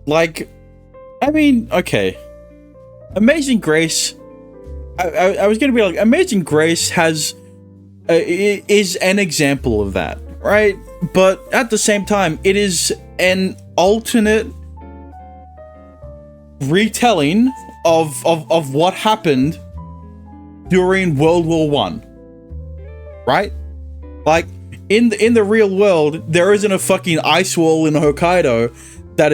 Like, I mean, okay. Amazing Grace. I was gonna be like, Amazing Grace is an example of that, right? But at the same time, it is an alternate retelling of what happened during World War One, right? Like in the real world, there isn't a fucking ice wall in Hokkaido that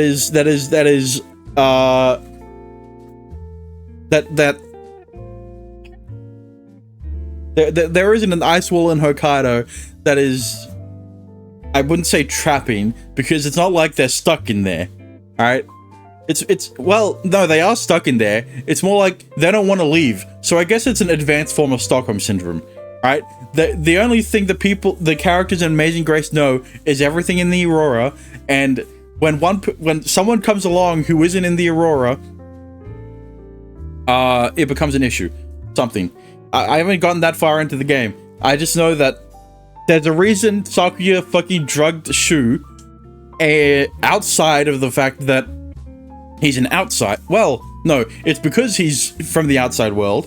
there isn't an ice wall in Hokkaido that is, I wouldn't say trapping, because it's not like they're stuck in there, alright? It's well, no, they are stuck in there. It's more like they don't want to leave. So I guess it's an advanced form of Stockholm Syndrome, right? The only thing the characters in Amazing Grace know is everything in the Aurora, and when someone comes along who isn't in the Aurora, it becomes an issue. Something. I haven't gotten that far into the game. I just know that there's a reason Sakuya fucking drugged Shu outside of the fact that he's an outside. Well, no, it's because he's from the outside world.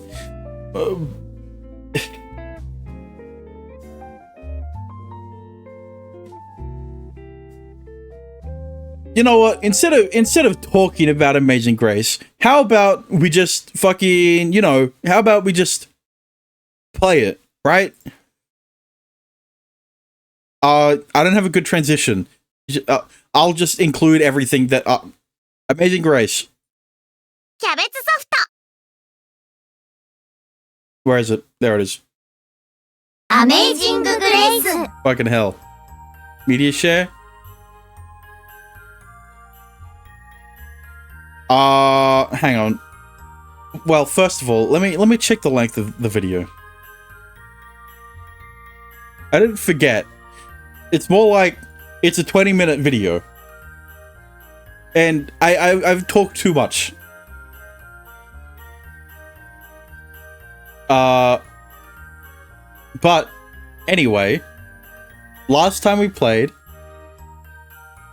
You know what? Instead of talking about Amazing Grace, how about we just fucking, how about we just play it, right? I don't have a good transition. I'll just include everything that Amazing Grace. Where is it? There it is. Amazing Grace. Fucking hell. Media share. Hang on. Well, first of all, let me check the length of the video. I didn't forget. It's more like it's a 20-minute video. And I've talked too much. But anyway, last time we played,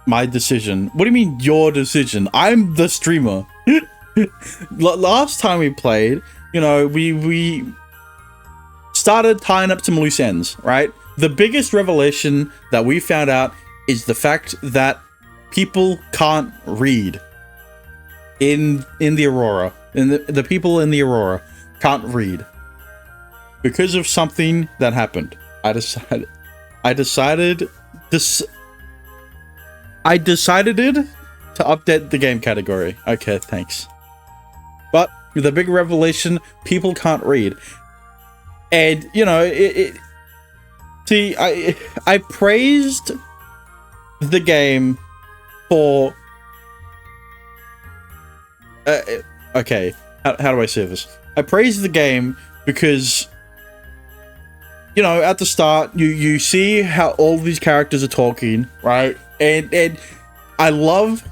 my decision. What do you mean your decision? I'm the streamer. Last time we played, we started tying up some loose ends, right? The biggest revelation that we found out is the fact that people can't read in the Aurora. And the people in the Aurora can't read because of something that happened. I decided to update the game category. Okay, thanks. But the big revelation, people can't read. And, see, I praised the game for... okay, how do I say this? I praised the game because... at the start, you see how all these characters are talking, right? And I loved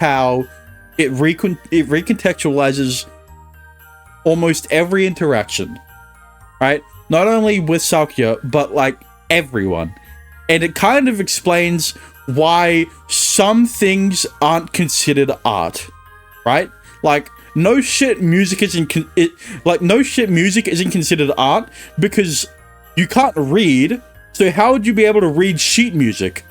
how it recontextualizes almost every interaction, right? Not only with Sakuya, but like everyone. And it kind of explains why some things aren't considered art, right? Like, no shit music isn't considered art because you can't read. So how would you be able to read sheet music,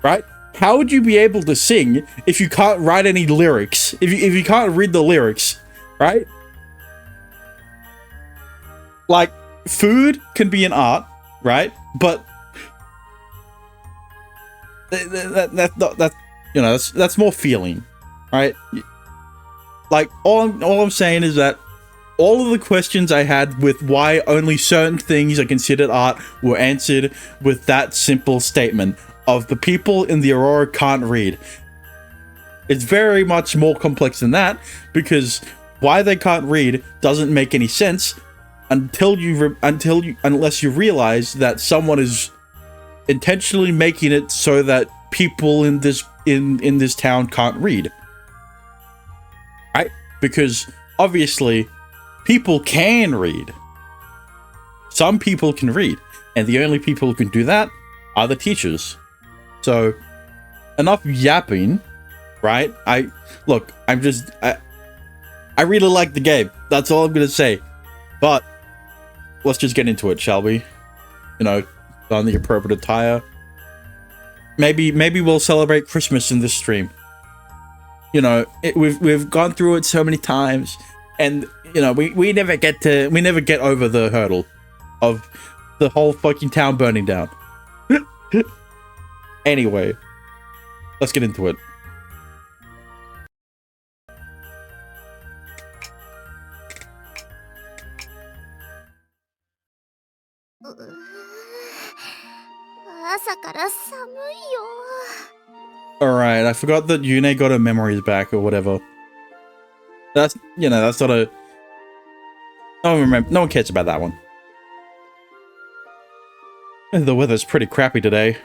right? How would you be able to sing if you can't write any lyrics? If you can't read the lyrics, right? Like, food can be an art, right? But that's more feeling, right? Like, all I'm saying is that all of the questions I had with why only certain things are considered art were answered with that simple statement of the people in the Aurora can't read. It's very much more complex than that, because why they can't read doesn't make any sense unless you realize that someone is intentionally making it so that people in this town can't read. Right? Because obviously people can read. Some people can read, and the only people who can do that are the teachers. So enough yapping, right? I really like the game. That's all I'm gonna say. But let's just get into it, shall we? You know, on the appropriate attire. Maybe we'll celebrate Christmas in this stream. You know, we've gone through it so many times, and you know, we never get over the hurdle of the whole fucking town burning down. Anyway, let's get into it. Alright, I forgot that Yune got her memories back or whatever. That's, you know, that's not a... No one cares about that one. The weather's pretty crappy today.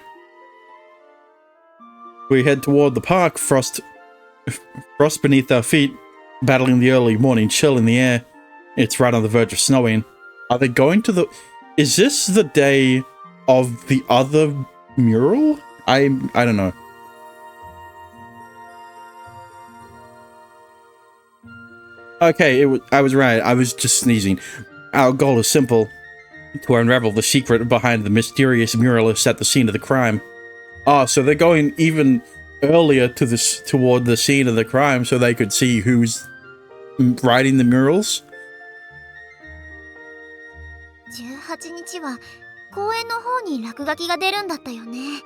We head toward the park, frost beneath our feet, battling the early morning chill in the air. It's right on the verge of snowing. Are they going to the... Is this the day of the other mural? I don't know. Okay, I was right. I was just sneezing. Our goal is simple. To unravel the secret behind the mysterious muralist at the scene of the crime. Ah, so they're going even earlier toward the scene of the crime so they could see who's writing the murals? 18日は公園の方に落書きが出るんだったよね。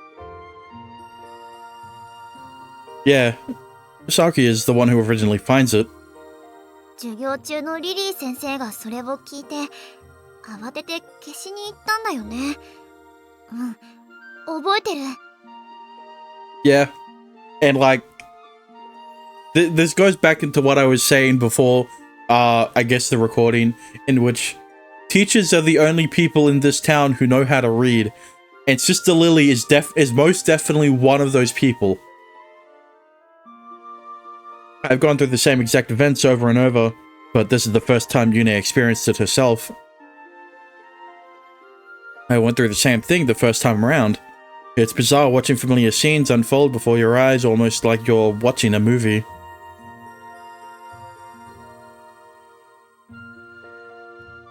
Yeah, Saki is the one who originally finds it. 授業中のリリー先生がそれを聞いて慌てて消しに行ったんだよね。覚えてる。 Yeah, and like, this goes back into what I was saying before, I guess the recording, in which teachers are the only people in this town who know how to read, and Sister Lily is most definitely one of those people. I've gone through the same exact events over and over, but this is the first time Yune experienced it herself. I went through the same thing the first time around. It's bizarre watching familiar scenes unfold before your eyes, almost like you're watching a movie.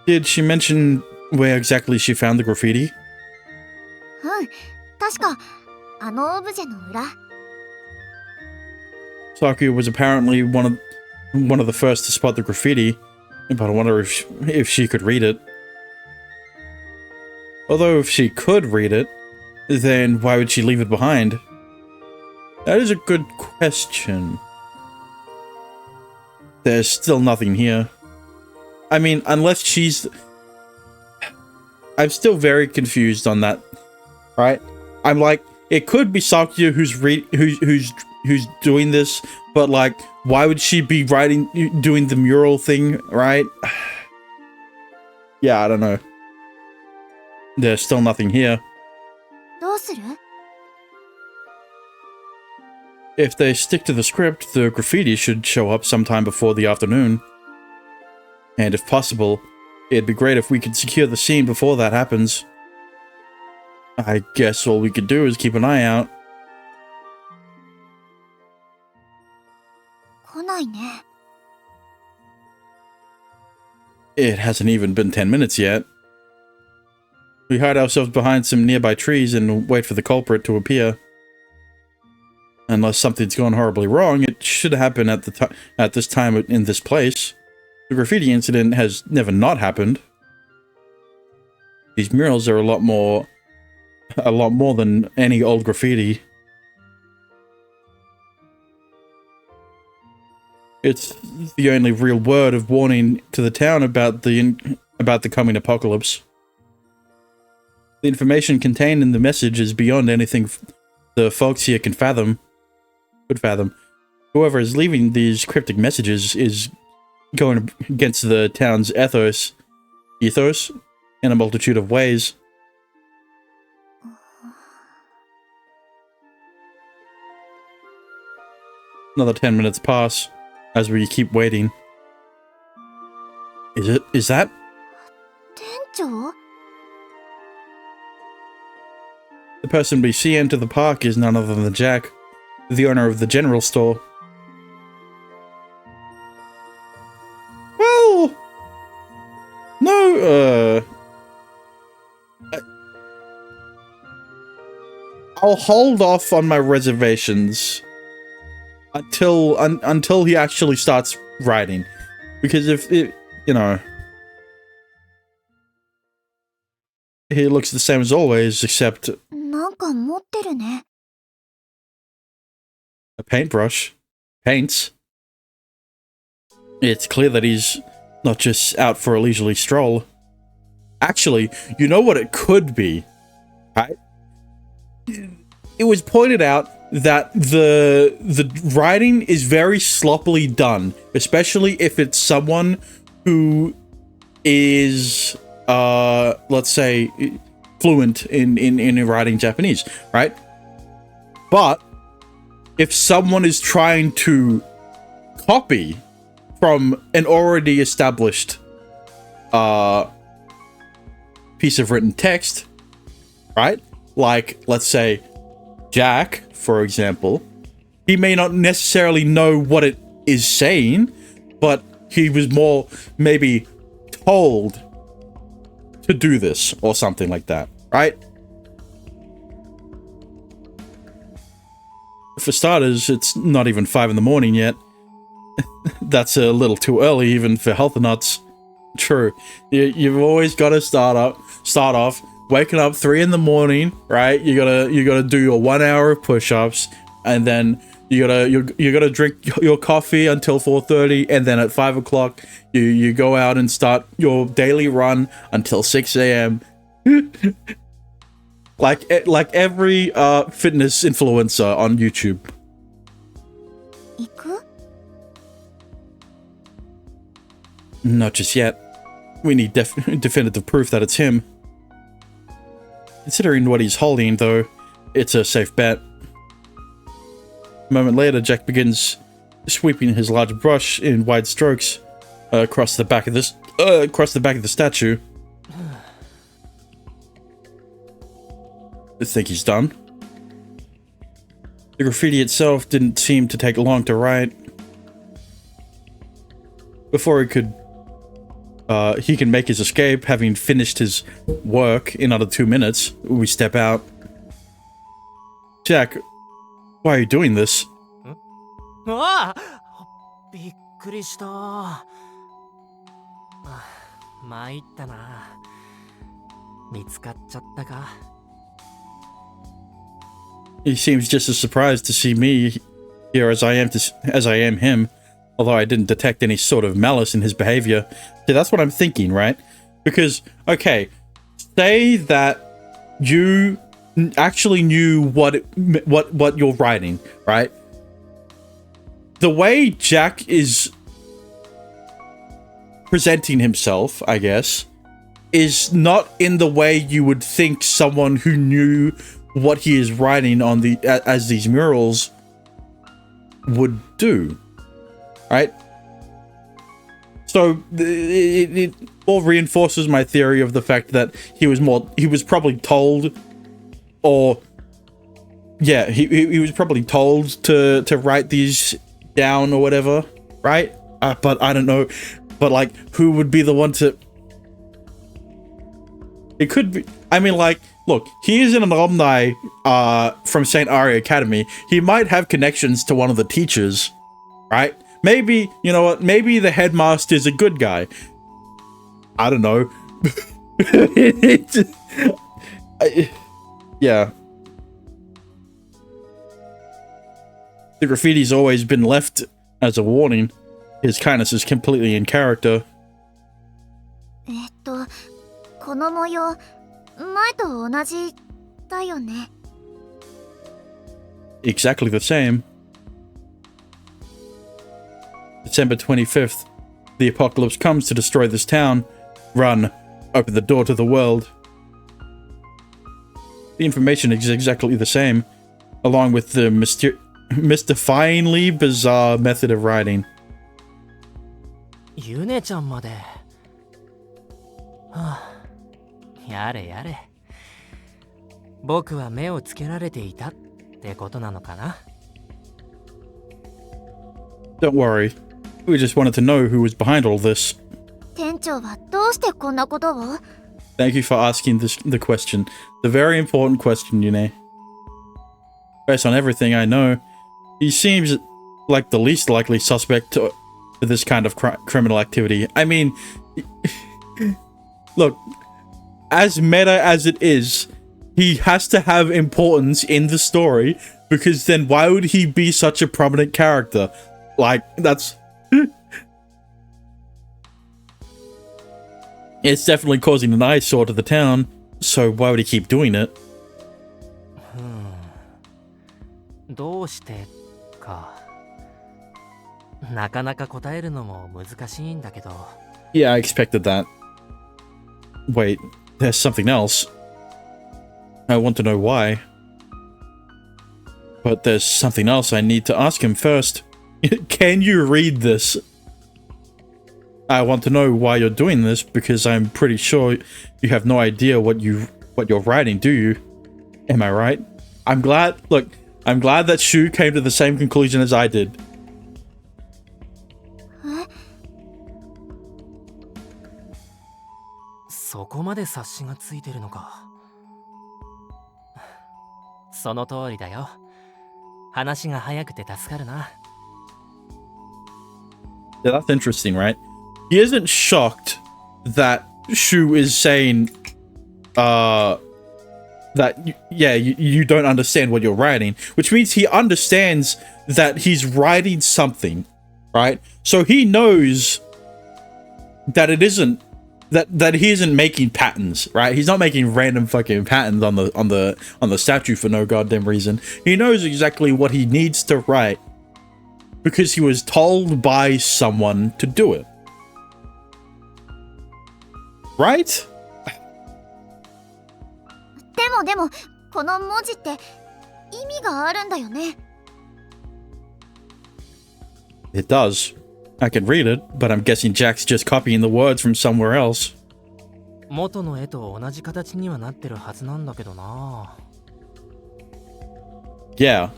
Did she mention where exactly she found the graffiti? 確かあのオブジェの裏。 Saki was apparently one of the first to spot the graffiti, but I wonder if she could read it. Although if she could read it, then why would she leave it behind? That is a good question. There's still nothing here. I mean, unless she's... I'm still very confused on that, right? I'm like, it could be Sakuya who's doing this, but like, why would she be doing the mural thing, right? Yeah, I don't know. There's still nothing here. どうする？ If they stick to the script, the graffiti should show up sometime before the afternoon. And if possible, it'd be great if we could secure the scene before that happens. I guess all we could do is keep an eye out. 来ないね。 It hasn't even been 10 minutes yet. We hide ourselves behind some nearby trees and wait for the culprit to appear. Unless something's gone horribly wrong, it should happen at this time in this place. The graffiti incident has never not happened. These murals are a lot more than any old graffiti. It's the only real word of warning to the town about the coming apocalypse. The information contained in the message is beyond anything the folks here could fathom. Whoever is leaving these cryptic messages is going against the town's ethos in a multitude of ways. Another 10 minutes pass as we keep waiting. Is that? 店長？ The person we see enter the park is none other than Jack, the owner of the general store. I'll hold off on my reservations until he actually starts writing, because if it, you know, he looks the same as always, except なんか持ってるね。 a paintbrush, paints. It's clear that he's not just out for a leisurely stroll. Actually, you know what it could be, right? It was pointed out that the writing is very sloppily done, especially if it's someone who is let's say fluent in writing Japanese, right? But if someone is trying to copy from an already established piece of written text, right? Like, let's say Jack, for example, he may not necessarily know what it is saying, but he was more maybe told to do this or something like that, right? For starters, it's not even 5 in the morning yet. That's a little too early even for health nuts. True. You've always got to start off waking up 3 in the morning, right? You gotta do your 1 hour of push-ups, and then you gotta drink your coffee until 4:30, and then at 5 o'clock you go out and start your daily run until 6 a.m. like every fitness influencer on YouTube. 行く? Not just yet. We need definitive proof that it's him. Considering what he's holding, though, it's a safe bet. A moment later, Jack begins sweeping his large brush in wide strokes across the back of the statue. I think he's done. The graffiti itself didn't seem to take long to write. Before he can make his escape, having finished his work in under 2 minutes, we step out. Jack, why are you doing this? ああ、びっくりした。参ったな。見つかっちゃったか。 He seems just as surprised to see me here as I am him, although I didn't detect any sort of malice in his behavior. See, that's what I'm thinking, right? Because, okay, say that you actually knew what you're writing, right? The way Jack is presenting himself, I guess, is not in the way you would think someone who knew what he is writing on as these murals would do, right? So it all reinforces my theory of the fact that he was probably told, or yeah, he was probably told to write these down or whatever, right? But I don't know. But like, who would be the one to? It could be. I mean, like, look, he is an alumni from St. Ari Academy. He might have connections to one of the teachers, right? Maybe, you know what? Maybe the headmaster is a good guy. I don't know. Yeah. The graffiti's always been left as a warning. His kindness is completely in character. この模様、前と同じだよね。 Exactly the same. December 25th. The apocalypse comes to destroy this town. Run. Open the door to the world. The information is exactly the same, along with the mystifyingly bizarre method of writing. ゆねちゃんまで。はあ、やれやれ。僕は目をつけられていたってことなのかな。 Don't worry. We just wanted to know who was behind all this. 店長はどうしてこんなことを？ Thank you for asking the question. The very important question, Yune. Based on everything I know, he seems like the least likely suspect to this kind of criminal activity. I mean, look, as meta as it is, he has to have importance in the story, because then why would he be such a prominent character? Like, that's... It's definitely causing an eyesore to the town, so why would he keep doing it? どうしてか。なかなか答えるのも難しいんだけど。Yeah, I expected that. Wait, there's something else. I want to know why. But there's something else I need to ask him first. Can you read this? I want to know why you're doing this, because I'm pretty sure you have no idea what you're writing, do you? Am I right? I'm glad that Shu came to the same conclusion as I did. そこまで察しがついてるのか。その通りだよ。話が早くて助かるな。Yeah, that's interesting, right? He isn't shocked that Shu is saying, that, yeah, you don't understand what you're writing, which means he understands that he's writing something, right? So he knows that it isn't, that he isn't making patterns, right? He's not making random fucking patterns on the statue for no goddamn reason. He knows exactly what he needs to write because he was told by someone to do it. Right? でもこの文字って意味があるんだよね。 It does. I can read it, but I'm guessing Jack's just copying the words from somewhere else. 元の絵と同じ形にはなってるはずなんだけどな。Yeah.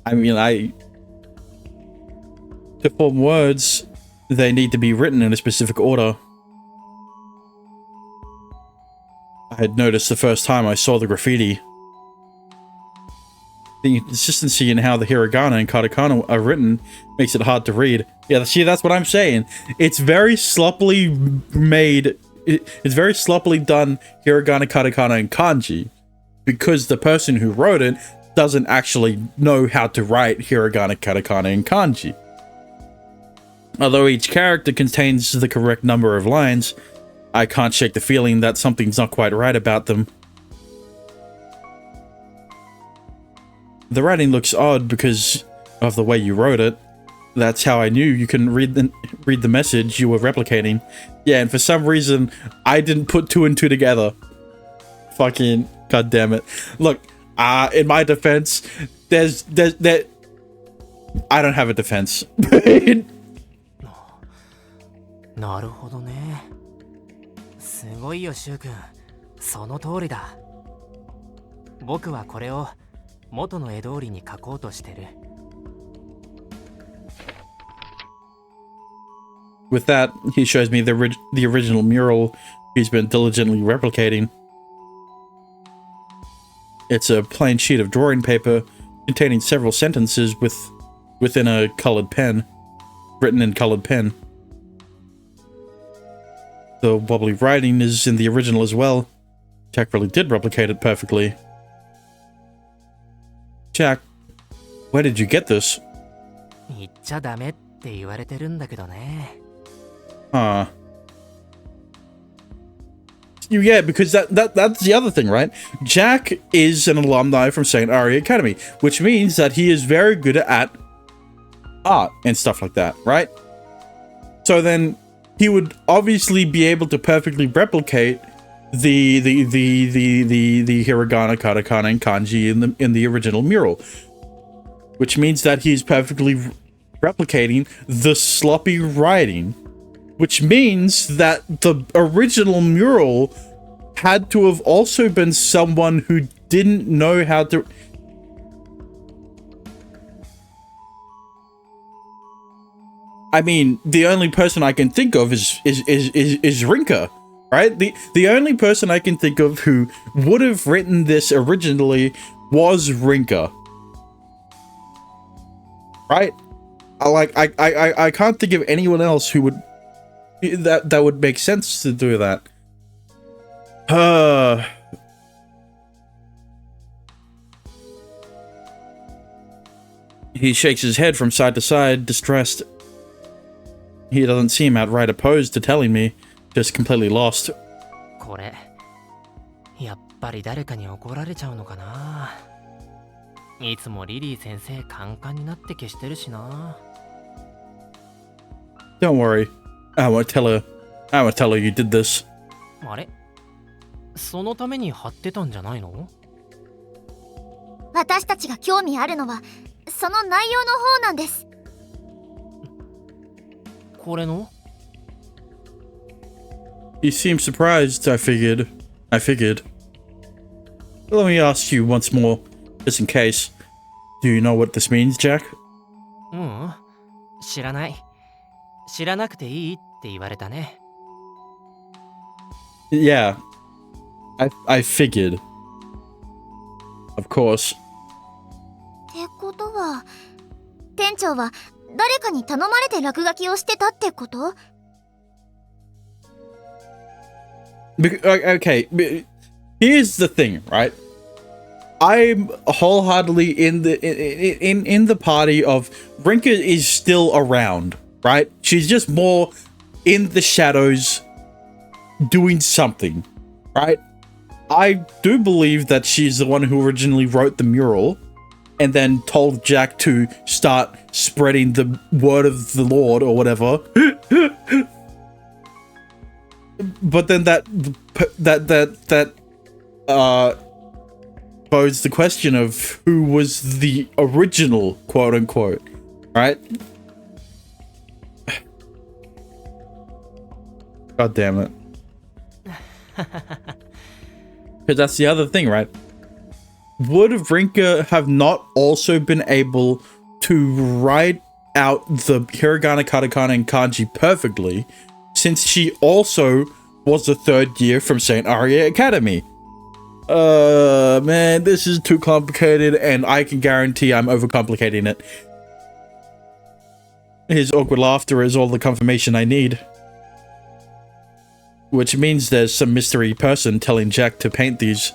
I mean, to form words, they need to be written in a specific order. I had noticed the first time I saw the graffiti. The inconsistency in how the hiragana and katakana are written makes it hard to read. Yeah, see, that's what I'm saying. It's very sloppily made. It's very sloppily done hiragana, katakana, and kanji, because the person who wrote it doesn't actually know how to write hiragana, katakana, and kanji. Although each character contains the correct number of lines, I can't shake the feeling that something's not quite right about them. The writing looks odd because of the way you wrote it. That's how I knew you couldn't read the message you were replicating. Yeah, and for some reason, I didn't put two and two together. Fucking goddamn it. Look, in my defense, there I don't have a defense. なるほどね。すごいよ、シュウ君。その通りだ。僕はこれを元の絵通りに描こうとしてる。With that, he shows me the original mural he's been diligently replicating. It's a plain sheet of drawing paper containing several sentences within a colored pen, written in colored pen. The wobbly writing is in the original as well. Jack really did replicate it perfectly. Jack, where did you get this? 言っちゃダメって言われてるんだけどね。Huh. Yeah, because that's the other thing, right? Jack is an alumni from St. Aria Academy, which means that he is very good at art and stuff like that, right? So then he would obviously be able to perfectly replicate the hiragana, katakana, and kanji in the original mural, which means that he's perfectly replicating the sloppy writing, which means that the original mural had to have also been someone who didn't know how to. I mean, the only person I can think of is Rinka, right? The only person I can think of who would have written this originally was Rinka, right? I can't think of anyone else who would that would make sense to do that. He shakes his head from side to side, distressed. He doesn't seem outright opposed to telling me, just completely lost. これやっぱり誰かに怒られちゃうのかな。いつもリリー先生カンカンになって消してるしな。Don't worry. I won't tell her. I won't tell her you did this. あれそのために貼ってたんじゃないの？私たちが興味あるのはその内容の方なんです。これの？ You seem surprised, I figured. Let me ask you once more, just in case. Do you know what this means, Jack? うん、知らない。知らなくていいって言われたね。Yeah. I figured. Of course. ってことは、店長は誰かに頼まれて落書きをしてたってこと？ Okay, here's the thing, right? I'm wholeheartedly in the party of Rinka is still around, right? She's just more in the shadows doing something, right? I do believe that she's the one who originally wrote the mural and then told Jack to start spreading the word of the Lord or whatever. But then that poses the question of who was the original quote unquote, right? God damn it. Because that's the other thing, right? Would Rinka have not also been able to write out the hiragana, katakana, and kanji perfectly, since she also was the third year from St. Aria Academy? Man, this is too complicated, and I can guarantee I'm overcomplicating it. His awkward laughter is all the confirmation I need. Which means there's some mystery person telling Jack to paint these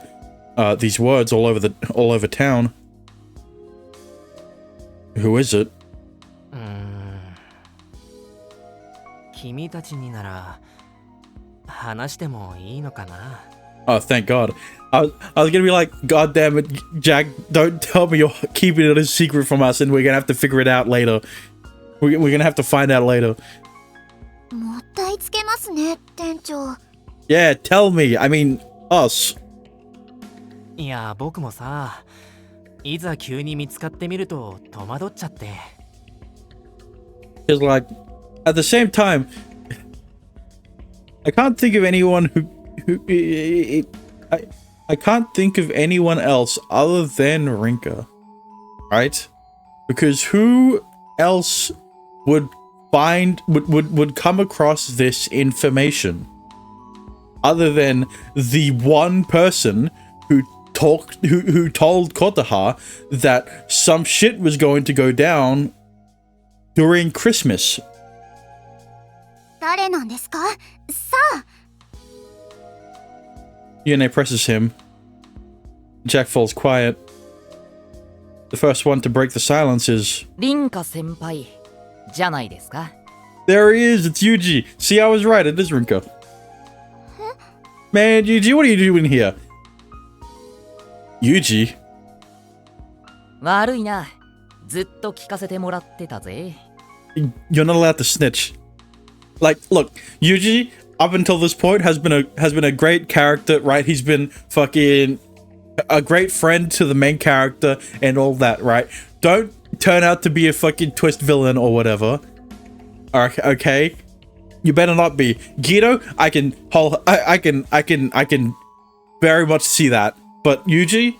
words all over town. Who is it? 君たちになら話してもいいのかな? Oh, thank God. I was gonna be like, God damn it, Jack, don't tell me you're keeping it a secret from us and we're gonna have to figure it out later. We're gonna have to find out later. もったいつけますね、店長。 Yeah, tell me. I mean, us. いや、僕もさ、いざ急に見つかってみると戸惑っちゃって。 It's like, at the same time, I can't think of anyone I can't think of anyone else other than Rinka, right? Because who else would come across this information other than the one person who told Kotaha that some shit was going to go down during Christmas? 誰なんですか？さあ。 Yune presses him. Jack falls quiet. The first one to break the silence is... リンカ先輩じゃないですか? There he is, it's Yuji. See, I was right, it is Rinka. Man, Yuji, what are you doing here? Yuji? 悪いな。ずっと聞かせてもらってたぜ。 You're not allowed to snitch. Like, look, Yuji, up until this point, has been a great character, right? He's been fucking a great friend to the main character and all that, right? Don't turn out to be a fucking twist villain or whatever. Okay? You better not be. Guido, I can very much see that. But Yuji,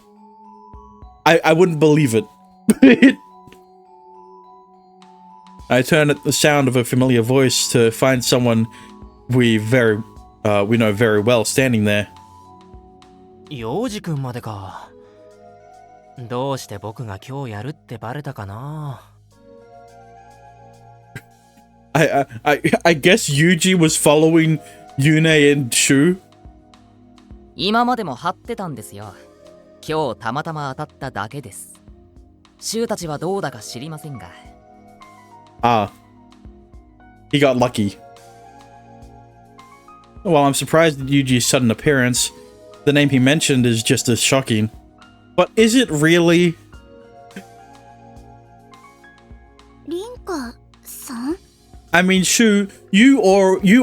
I wouldn't believe it. I turn at the sound of a familiar voice to find someone we know very well standing there. 幼児くんまでか。どうして僕が今日やるってバレたかな。I guess Yuji was following Yune and Shu. 今までも張ってたんですよ。今日たまたま当たっただけです。シュウたちはどうだか知りませんが。Ah. He got lucky. Well, I'm surprised at Yuji's sudden appearance. The name he mentioned is just as shocking. But is it really? リンカさん I mean, Shu, you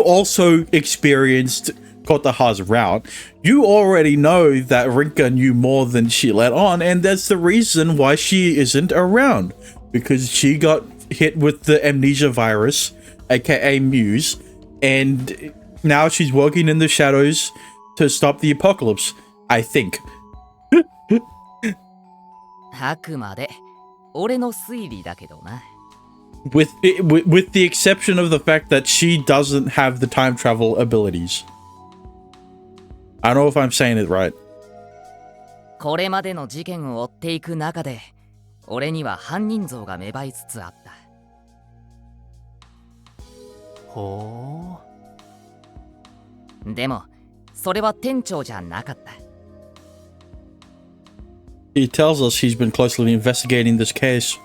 also experienced Kotaha's route. You already know that Rinka knew more than she let on, and that's the reason why she isn't around. Because she got hit with the amnesia virus, aka Muse, and now she's working in the shadows to stop the apocalypse, I think. あくまで俺の推理だけどな。With the exception of the fact that she doesn't have the time travel abilities. I don't know if I'm saying it right. これまでの事件を追っていく中で、俺には犯人像が芽生えつつあった。ほでも、それは店長じゃなかった。He tells us he's been closely investigating this case.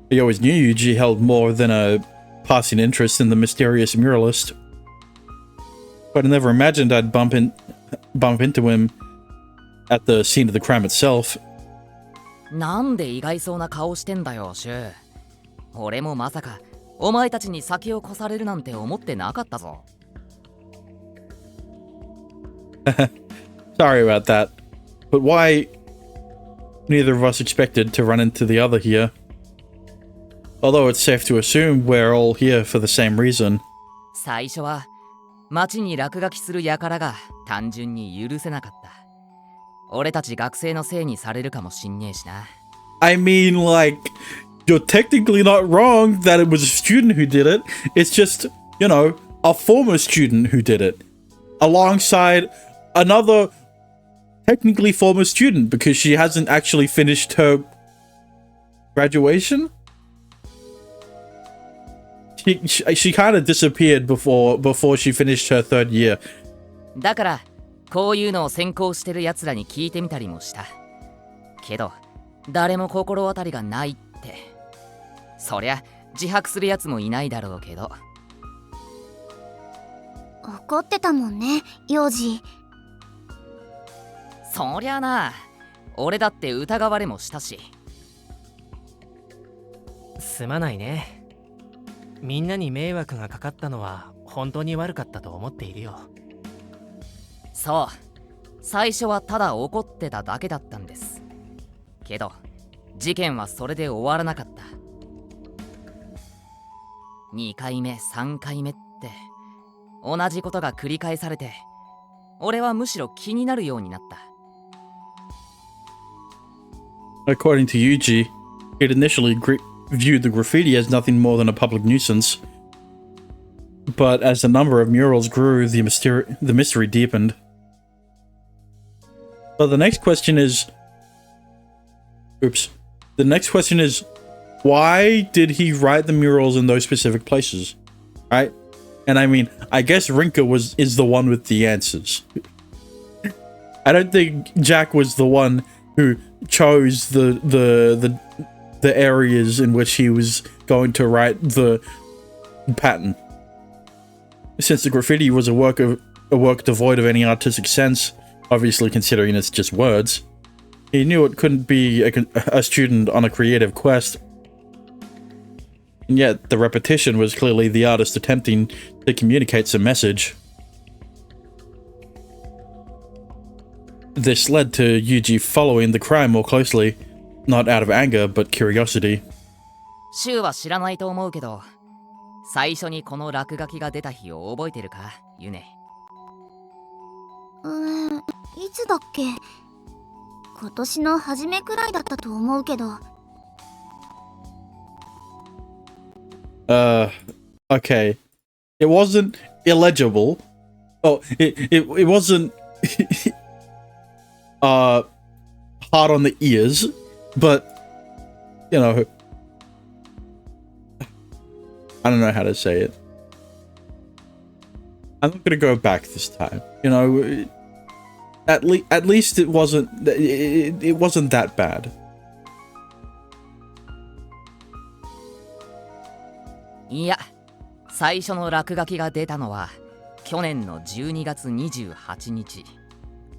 He always knew Yuji held more than a passing interest in the mysterious muralist. But I never imagined I'd bump into him at the scene of the crime itself. なんで意外そうな顔してんだよ、シュウ。俺もまさか、お前たちに先を越されるなんて思ってなかったぞ。Sorry about that. But why neither of us expected to run into the other here? Although it's safe to assume we're all here for the same reason. 最初は、街に落書きする輩が単純に許せなかった。俺たち学生のせいにされるかもしんねえしな。I mean, like, you're technically not wrong that it was a student who did it. It's just, you know, a former student who did it. Alongside another technically former student because she hasn't actually finished her graduation. She kind of disappeared before she finished her third year. だからこういうのを専攻してるやつらに聞いてみたりもした。けど誰も心当たりがないって。そりゃ自白するやつもいないだろうけど。怒ってたもんね、幼児。そりゃな、俺だって疑われもしたし。すまないね。みんなに迷惑がかかったのは本当に悪かったと思っているよ。そう、最初はただ怒ってただけだったんです。けど事件はそれで終わらなかった。2回目3回目って同じことが繰り返されて、俺はむしろ気になるようになった。According to Yuji, he'd initially viewed the graffiti as nothing more than a public nuisance. But as the number of murals grew, the mystery deepened. But the next question is... Oops. The next question is, why did he write the murals in those specific places? Right? And I mean, I guess Rinka is the one with the answers. I don't think Jack was the one who chose the areas in which he was going to write the pattern. Since the graffiti was a work devoid of any artistic sense, obviously considering it's just words, he knew it couldn't be a student on a creative quest. And yet, the repetition was clearly the artist attempting to communicate some message. This led to Yuji following the crime more closely, not out of anger, but curiosity. シュウは知らないと思うけど、最初にこの落書きが出た日を覚えてるか、ユネ。いつだっけ？今年の初めくらいだったと思うけど。Okay. It wasn't illegible. Oh, it wasn't hard on the ears, but you know, I don't know how to say it. I'm not gonna go back this time. You know, at least it wasn't it wasn't that bad. いや、最初の落書きが出たのは去年の12月28日。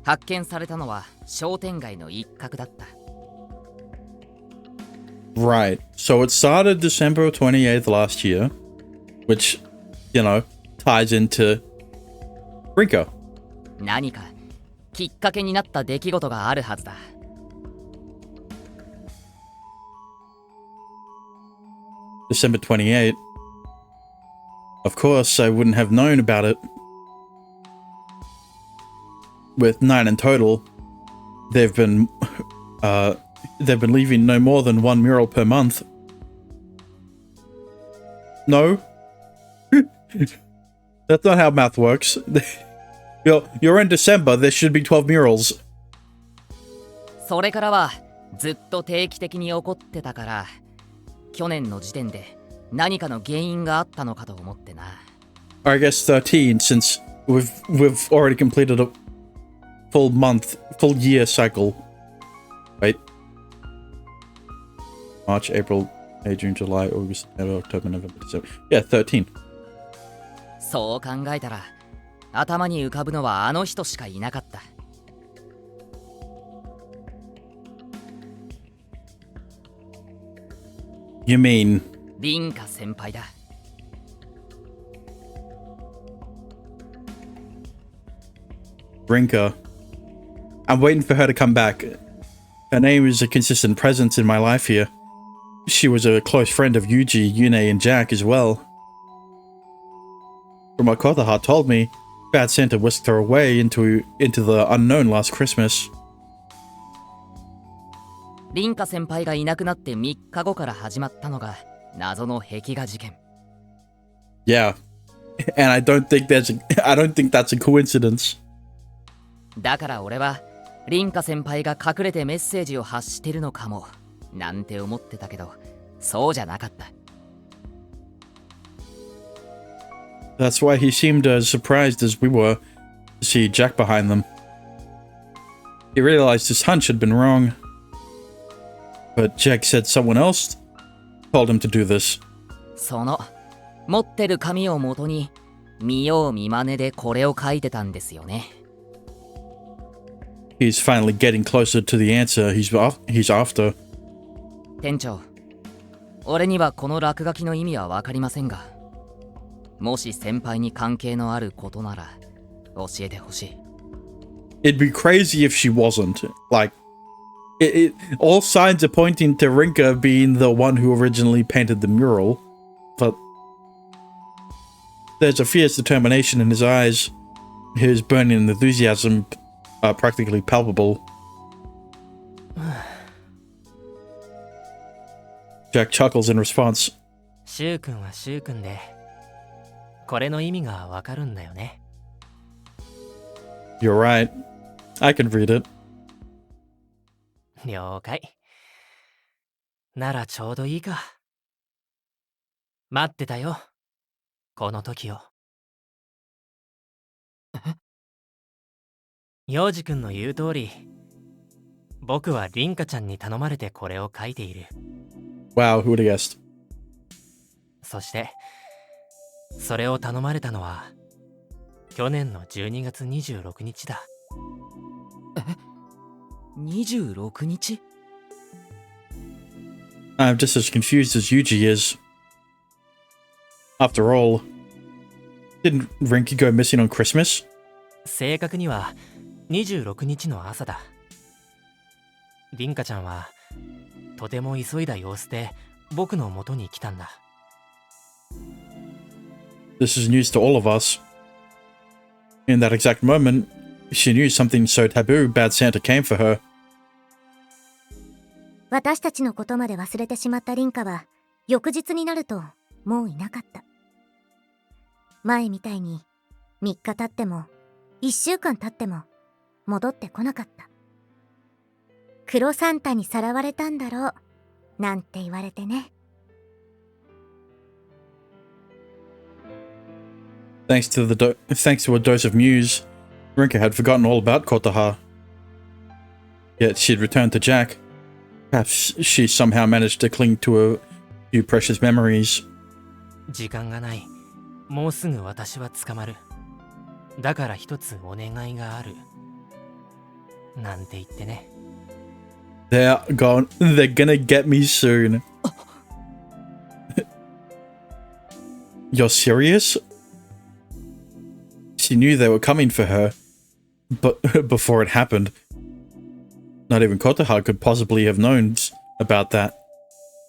発見されたのは商店街の一角だった。Right. So it started December 28th last year, which, you know, ties into Rinko. 何かきっかけになった出来事があるはずだ。December 28th. Of course, I wouldn't have known about it. With 9 in total, they've been leaving no more than 1 mural per month. No? That's not how math works. You're in December, there should be 12 murals. それからはずっと定期的に起こってたから、去年の時点で何かの原因があったのかと思ってな。Or I guess 13, since we've already completed a full year cycle. Right? March, April, May, June, July, August, September, October, November, December. Yeah, 13. そう考えたら頭に浮かぶのはあの人しかいなかった。You mean リンカ先輩だ。Rinka? I'm waiting for her to come back. Her name is a consistent presence in my life here. She was a close friend of Yuji, Yune, and Jack as well. From what Kothahar told me, Bad Santa whisked her away into the unknown last Christmas. リンカ先輩がいなくなって3日後から始まったのが謎の壁画事件。Yeah, and I don't think that's a coincidence. だから俺はリンカ先輩が隠れてメッセージを発してるのかもなんて思ってたけど、そうじゃなかった。That's why he seemed as surprised as we were to see Jack behind them. He realized his hunch had been wrong. But Jack said someone else told him to do this. その持ってる紙を元に見よう見まねでこれを書いてたんですよね。He's finally getting closer to the answer he's after. 店長、俺にはこの落書きの意味はわかりませんが、もし先輩に関係のあることなら教えてほしい。It'd be crazy if she wasn't. Like, all signs are pointing to Rinka being the one who originally painted the mural, but there's a fierce determination in his eyes. His burning enthusiasm are practically palpable. Jack chuckles in response. シュウ君はシュウ君で、これの意味がわかるんだよね。You're right. I can read it. 了解。ならちょうどいいか。待ってたよ。この時を。ヨウジ君の言う通り、僕はリンカちゃんに頼まれてこれを書いている。Wow, who would have guessed? そして、それを頼まれたのは、去年の12月26日だ。26日？ I'm just as confused as Yuji is. After all, didn't Rinky go missing on Christmas? 正確には26日の朝だ。リンカちゃんはとても急いだ様子で僕の元に来たんだ。This is news to all of us. In that exact moment, she knew something so taboo Bad Santa came for her. 私たちのことまで忘れてしまったリンカは翌日になるともういなかった。前みたいに3日経っても1週間経っても戻ってこなかった。黒サンタにさらわれたんだろうなんて言われてね。Thanks to a dose of news, Rinka had forgotten all about Kotaha. Yet she'd returned to Jack. Perhaps she somehow managed to cling to a few precious memories. 時間がない。もうすぐ私は捕まる。だから一つお願いがある。なんて言ってね。They're gonna get me soon. You're serious? She knew they were coming for her, but before it happened. Not even Kotaha could possibly have known about that.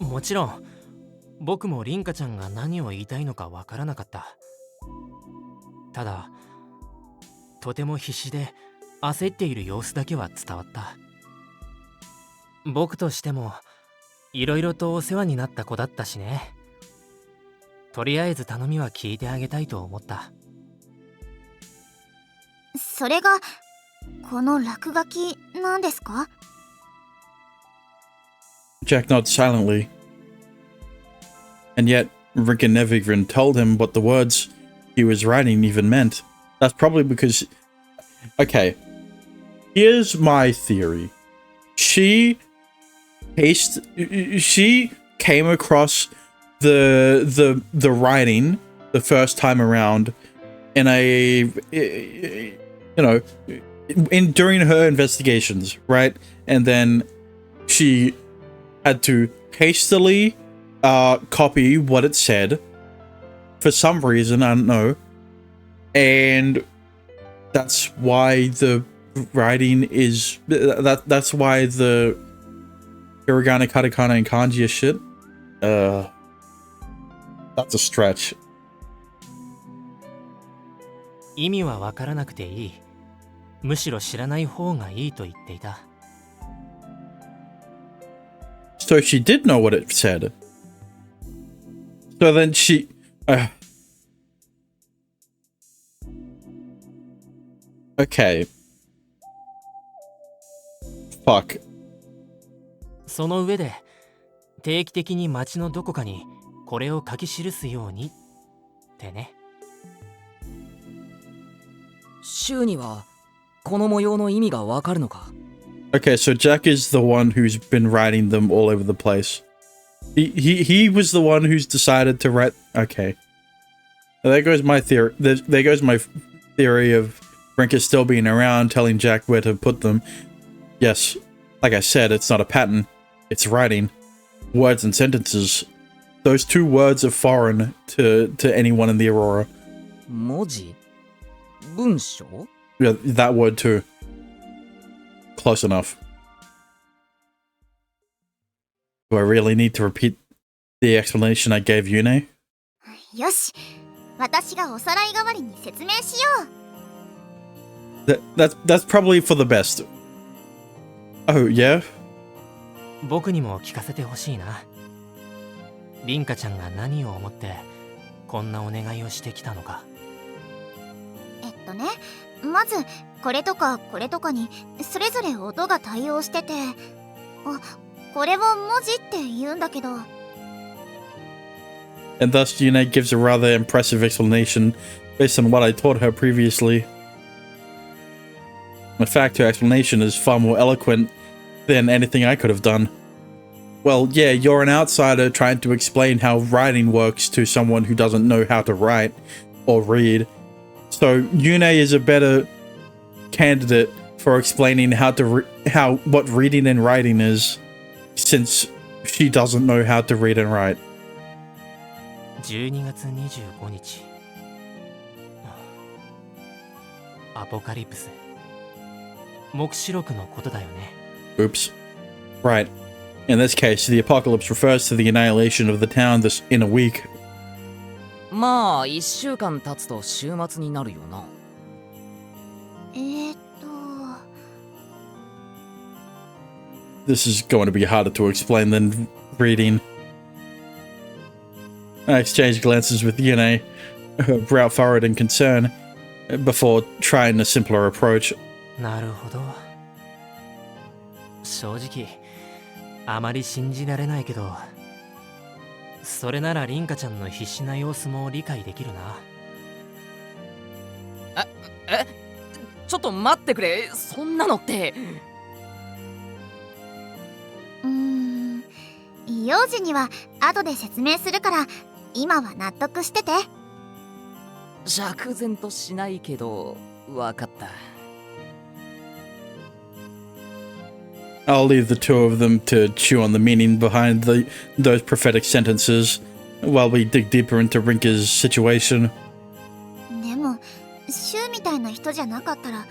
もちろん、僕もリンカちゃんが何を言いたいのかわからなかった。ただ、とても必死で焦っている様子だけは伝わった。僕としても、いろいろとお世話になった子だったしね。とりあえず頼みは聞いてあげたいと思った。それがこの落書きなんですか？ Jack nods silently. And yet, Rinka never even told him what the words he was writing even meant. That's probably because... Okay, here's my theory. She came across the writing the first time around in during her investigations, right? And then she had to hastily copy what it said for some reason, I don't know, and that's why the writing is that's why the hiragana, katakana, and kanji is shit. That's a stretch. 意味はわからなくていい。むしろ知らない方がいいと言っていた。So she did know what it said. So then she... Okay. Fuck. その上で、定期的に街のどこかにこれを書き記すようにってね。週にはこの模様の意味がわかるのか？ Okay, so Jack is the one who's been writing them all over the place. He was the one who's decided to write... Okay. There goes my theory. There goes my theory of Rinka still being around, telling Jack where to put them. Yes, like I said, it's not a pattern. It's writing. Words and sentences. Those two words are foreign to anyone in the Aurora. 文字？文章？ Yeah, that word too. Close enough. Do I really need to repeat the explanation I gave Yune? よし、私がおさらい代わりに説明しよう。That's probably for the best. Oh, yeah? 僕にも聞かせてほしいな。リンカちゃんが何を思ってこんなお願いをしてきたのか。まずこれとかこれとかにそれぞれ音が対応してて、これを文字って言うんだけど。And thus Yune gives a rather impressive explanation based on what I taught her previously. In fact, her explanation is far more eloquent than anything I could have done. Well, yeah, you're an outsider trying to explain how writing works to someone who doesn't know how to write or read. So Yune is a better candidate for explaining what reading and writing is, since she doesn't know how to read and write. 12月25日。アポカリプス。黙示録のことだよね。Oops. Right. In this case, the apocalypse refers to the annihilation of the town in a week. まあ1週間経つと週末になるよな。This is going to be harder to explain than reading. I exchanged glances with Yune, her brow furrowed in concern, before trying a simpler approach. なるほど。正直あまり信じられないけど、それならリンカちゃんの必死な様子も理解できるな。ちょっと待ってくれ。そんなのって。幼児には後で説明するから今は納得してて。釈然としないけどわかった。I'll leave the two of them to chew on the meaning behind those prophetic sentences while we dig deeper into Rinka's situation. でもシュウみたいな人じゃなかったら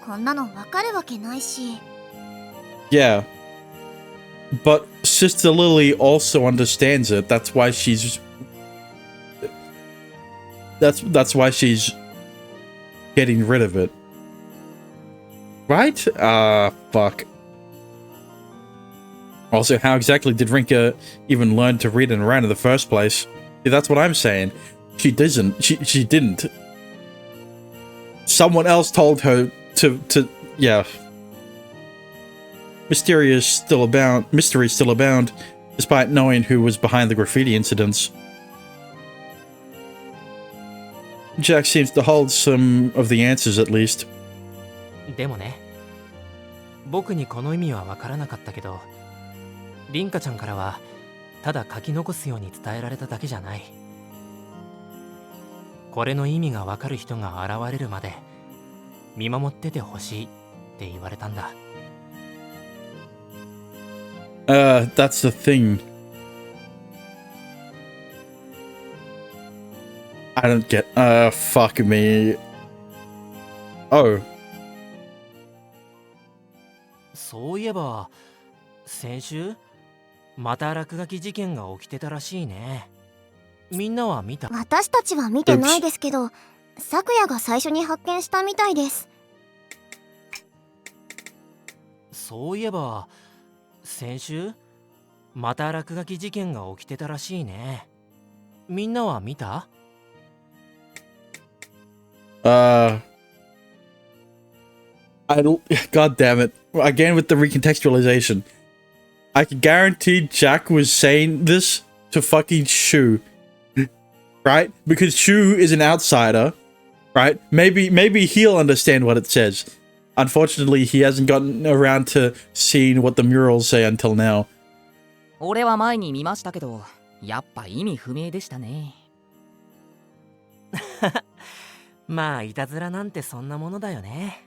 こんなのわかるわけないし。 Yeah. But Sister Lily also understands it. That's why she's getting rid of it. Right? Fuck. Also, how exactly did Rinka even learn to read and write in the first place? See, that's what I'm saying. She didn't. Someone else told her to yeah. Mysteries still abound, despite knowing who was behind the graffiti incidents. Jack seems to hold some of the answers, at least. でもね、僕にこの意味はわからなかったけど、リンカちゃんからはただ書き残すように伝えられただけじゃない。これの意味がわかる人が現れるまで見守っててほしいって言われたんだ。That's the thing. I don't get, fuck me. Oh. そういえば、先週、また落書き事件が起きてたらしいね。みんなは見た？私たちは見てないですけど、昨夜が最初に発見したみたいです。そういえば、先週また落書き事件が起きてたらしいね。みんなは見た？ God damn it. Again with the recontextualization. I can guarantee Jack was saying this to fucking Shu. Right? Because Shu is an outsider. Right? Maybe he'll understand what it says. Unfortunately, he hasn't gotten around to seeing what the murals say until now. 俺は前に見ましたけど、やっぱ意味不明でしたね。まあいたずらなんてそんなものだよね。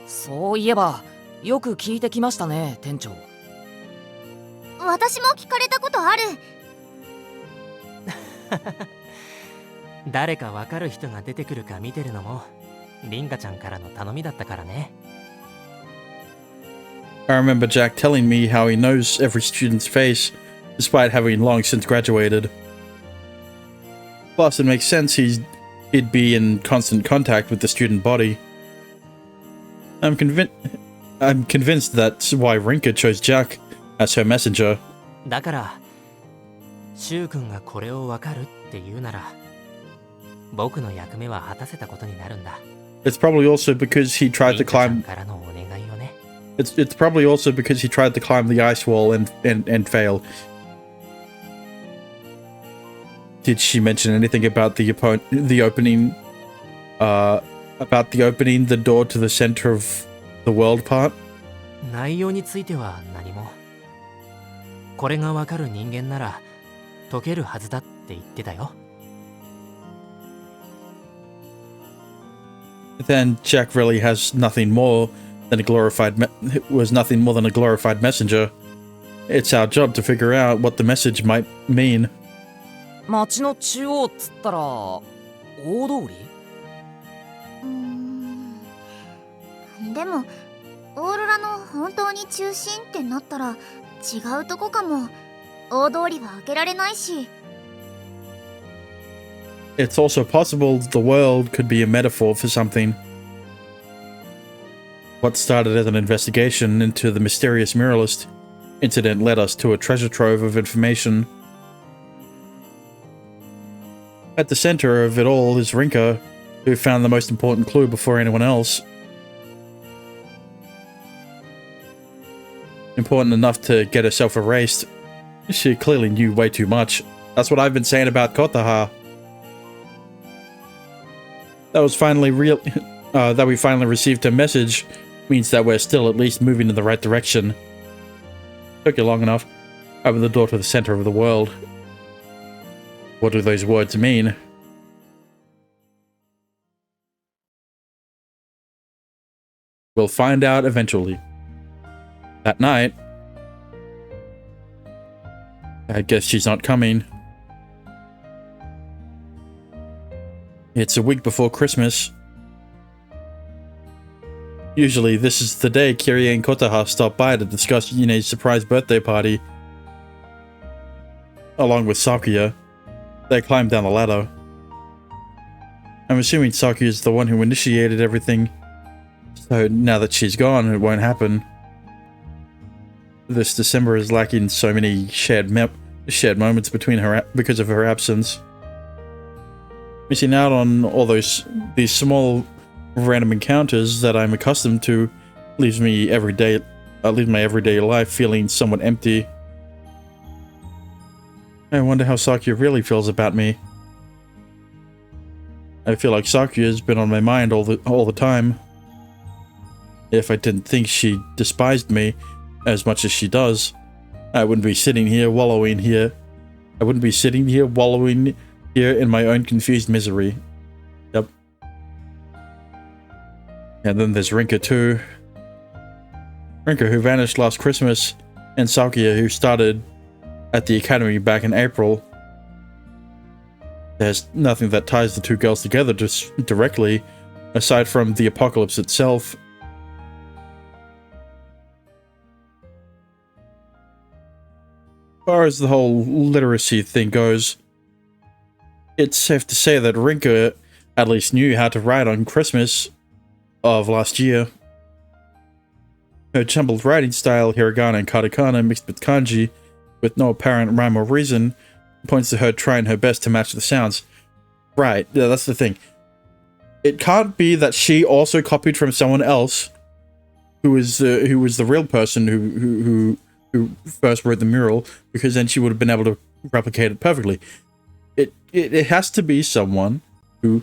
そういえばよく聞いてきましたね、店長。私も聞かれたことある。誰かわかる人が出てくるか見てるのもリンカちゃんからの頼みだったからね。I remember Jack telling me how he knows every student's face, despite having long since graduated. Plus, it makes sense he'd be in constant contact with the student body. I'm convinced that's why Rinka chose Jack as her messenger. だからシュウ君がこれをわかるって言うなら僕の役目は果たせたことになるんだ。 It's probably also because he tried to リンカちゃん climb. からのお願いをね。 It's probably also because he tried to climb the ice wall and failed. Did she mention anything about the opening the door to the center of the world part? 内容については何も。これがわかる人間なら解けるはずだって言ってたよ。Then Jack really has nothing more than a glorified messenger. It's our job to figure out what the message might mean. 街の中央っつったら大通り？でもオーロラの本当に中心ってなったら違うとこかも。大通りは開けられないし。It's also possible the world could be a metaphor for something. What started as an investigation into the mysterious muralist incident led us to a treasure trove of information. At the center of it all is Rinka, who found the most important clue before anyone else. Important enough to get herself erased. She clearly knew way too much. That's what I've been saying about Kotaha. That we finally received a message means that we're still at least moving in the right direction. Took you long enough. Open the door to the center of the world. What do those words mean? We'll find out eventually. That night, I guess she's not coming. It's a week before Christmas. Usually this is the day Kirie and Kotaha stop by to discuss Yune's surprise birthday party. Along with Sakuya, they climb down the ladder. I'm assuming Sakuya is the one who initiated everything, so now that she's gone, it won't happen. This December is lacking so many shared moments between her because of her absence. Missing out on all these small random encounters that I'm accustomed to leaves my everyday life feeling somewhat empty. I wonder how Sakuya really feels about me. I feel like Sakuya has been on my mind all the time. If I didn't think she despised me as much as she does, I wouldn't be sitting here wallowing here. I wouldn't be sitting here wallowing here in my own confused misery. Yep. And then there's Rinka too. Rinka, who vanished last Christmas, and Sakuya, who started at the academy back in April. There's nothing that ties the two girls together just directly, aside from the apocalypse itself. As far as the whole literacy thing goes, it's safe to say that Rinka at least knew how to write on Christmas of last year. Her jumbled writing style, hiragana and katakana mixed with kanji, with no apparent rhyme or reason, points to her trying her best to match the sounds. Right, yeah, that's the thing. It can't be that she also copied from someone else who was the real person who first wrote the mural, because then she would have been able to replicate it perfectly. It has to be someone who,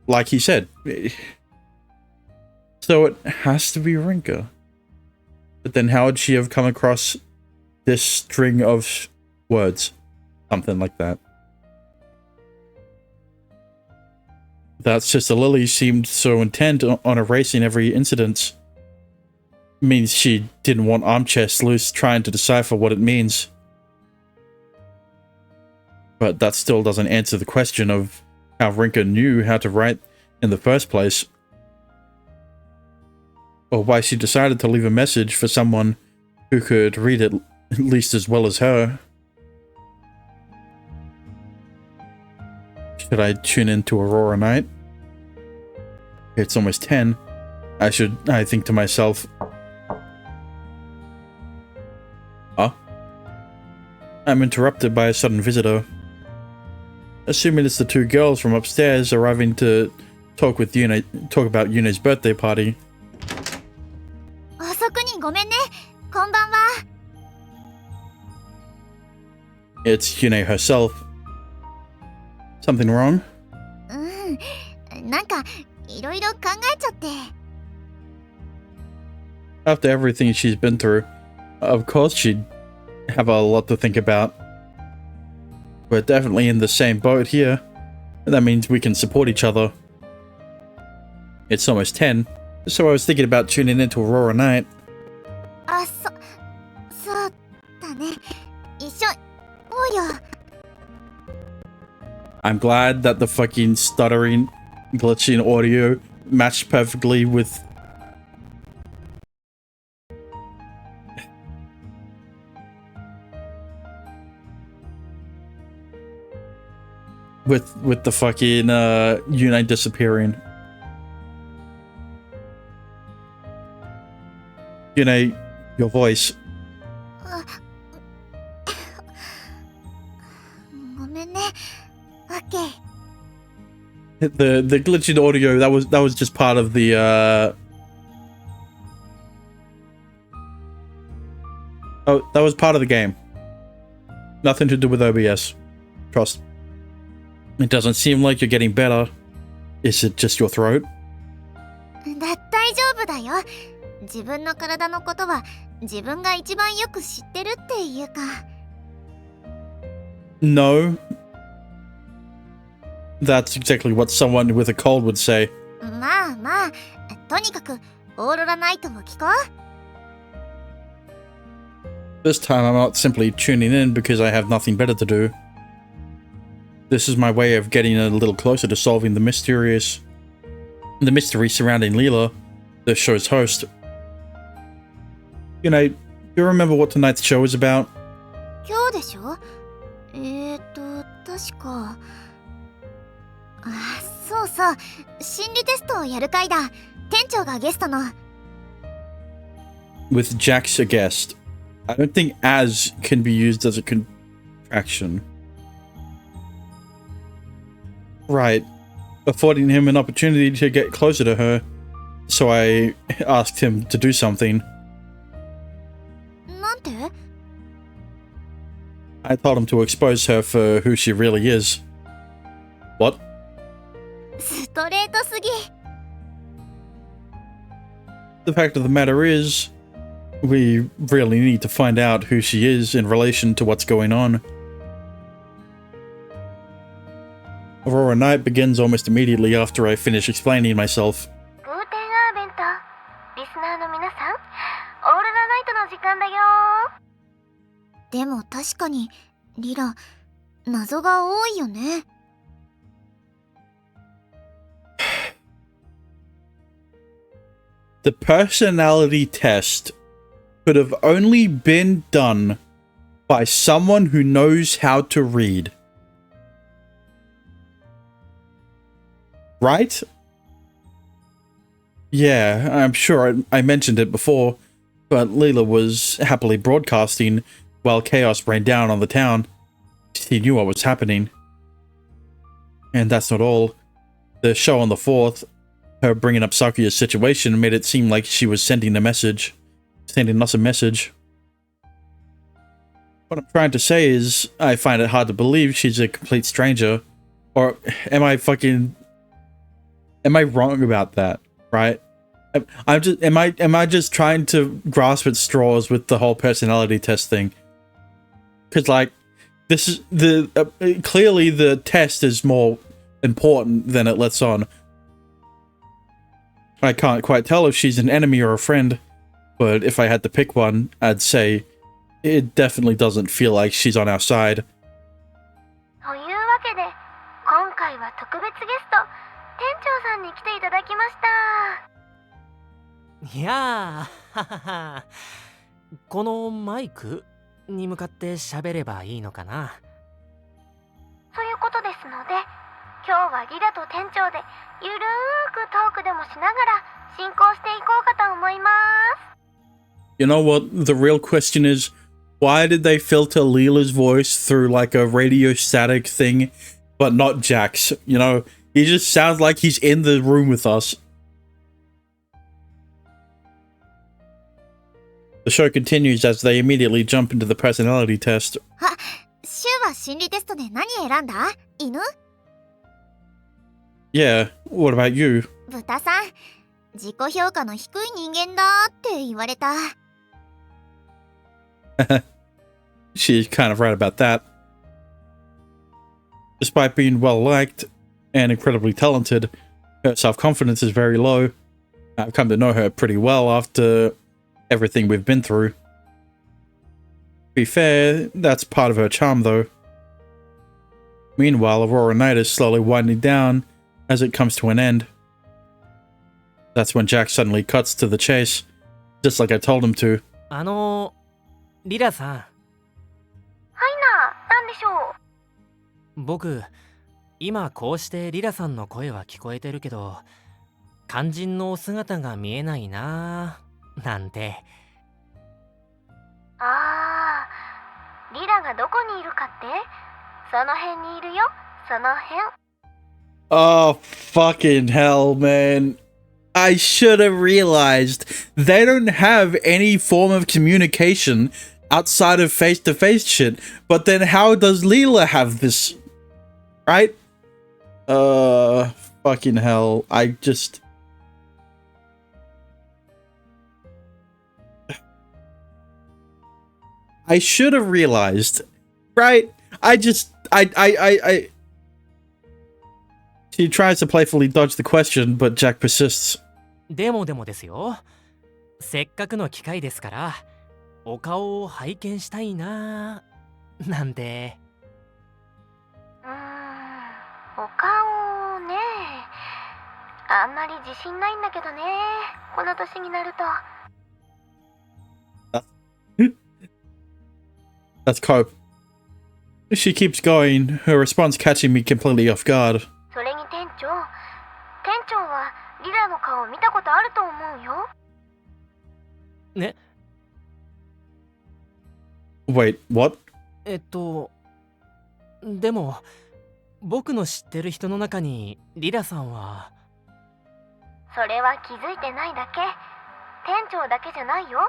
like he said, so it has to be Rinka. But then how would she have come across this string of words? Something like that. That's just Lily seemed so intent on erasing every incident. Means she didn't want armchair sleuths trying to decipher what it means. But that still doesn't answer the question of how Rinka knew how to write in the first place. Or why she decided to leave a message for someone who could read it at least as well as her. Should I tune into Aurora Night? It's almost 10. I think to myself, I'm interrupted by a sudden visitor. Assuming it's the two girls from upstairs arriving to talk about Yune's birthday party. 遅くにごめんね。こんばんは。 It's Yune herself. Something wrong? なんかいろいろ考えちゃって。 After everything she's been through, of course she'd have a lot to think about. We're definitely in the same boat here. That means we can support each other. It's almost 10, so I was thinking about tuning into Aurora Night. そうだね。一緒おうよ。 I'm glad that the fucking stuttering, glitching audio matched perfectly with the fucking Yune disappearing. Yune your voice. ごめんね。オッケー。The glitch in audio, that was just part of the oh, that was part of the game. Nothing to do with OBS. Trust. It doesn't seem like you're getting better. Is it just your throat? 大丈夫だよ。自分の体のことは自分が一番よく知ってるっていうか。No. That's exactly what someone with a cold would say. まあまあ、とにかくオーロラナイトを聞こう。This time I'm not simply tuning in because I have nothing better to do. This is my way of getting a little closer to solving the mystery surrounding Leela, the show's host. You know, do you remember what tonight's show is about? 今日でしょ？確か。あ、そうそう。心理テストをやる回だ。店長がゲストの。With Jax a guest. I don't think as can be used as a contraction. Right. Affording him an opportunity to get closer to her. So I asked him to do something. なんて？ I told him to expose her for who she really is. What? ストレートすぎ。The fact of the matter is, we really need to find out who she is in relation to what's going on. Aurora Night begins almost immediately after I finish explaining myself. グーテンアーベント。リスナーの皆さん、オーロラナイトの時間だよ。でも確かに、リラ、謎が多いよね。The personality test could have only been done by someone who knows how to read. Right? Yeah, I'm sure I mentioned it before, but Leela was happily broadcasting while chaos rained down on the town. She knew what was happening. And that's not all. The show on the 4th, her bringing up Sakuya's situation made it seem like she was sending us a message. What I'm trying to say is, I find it hard to believe she's a complete stranger. Or am I wrong about that, right? Am I just trying to grasp at straws with the whole personality test thing? Because like, this is clearly the test is more important than it lets on. I can't quite tell if she's an enemy or a friend, but if I had to pick one, I'd say it definitely doesn't feel like she's on our side. というわけで、今回は特別ゲスト、店長さんに来ていただきました。いやーはははこのマイクに向かって喋ればいいのかな。ということですので、今日はリラと店長でゆるーくトークでもしながら進行していこうかと思います。You know what the real question is? Why did they filter Leela's voice through like a radio static thing, but not Jax? You know, he just sounds like he's in the room with us. The show continues as they immediately jump into the personality test. シュウは心理テストで何選んだ？犬？ Yeah, what about you? 豚さん、自己評価の低い人間だって言われた。She's kind of right about that. Despite being well liked and incredibly talented, her self-confidence is very low. I've come to know her pretty well after everything we've been through. To be fair, that's part of her charm though. Meanwhile, Aurora Night is slowly winding down as it comes to an end. That's when Jack suddenly cuts to the chase, just like I told him to. リラさん。はいな、なんでしょう。僕、今こうしてリラさんの声は聞こえてるけど、肝心のお姿が見えないなぁ、なんて。がどこにいるかって？その辺にいるよ、その辺。 Oh, fucking hell, man. I should have realized they don't have any form of communication outside of face-to-face shit. But then how does Leela have this? Right? Fucking hell. I should have realized. Right? She tries to playfully dodge the question, but Jack persists. でもですよ。せっかくの機会ですから、お顔を拝見したいなぁなんて。お顔ね。あんまり自信ないんだけどね。この年になると。That's Cope. She keeps going, her response catching me completely off guard. それに店長はリラの顔見たことあると思うよ。ね。Wait, what? でも僕の知ってる人の中にリラさんは。それは気づいてないだけ。店長だけじゃないよ。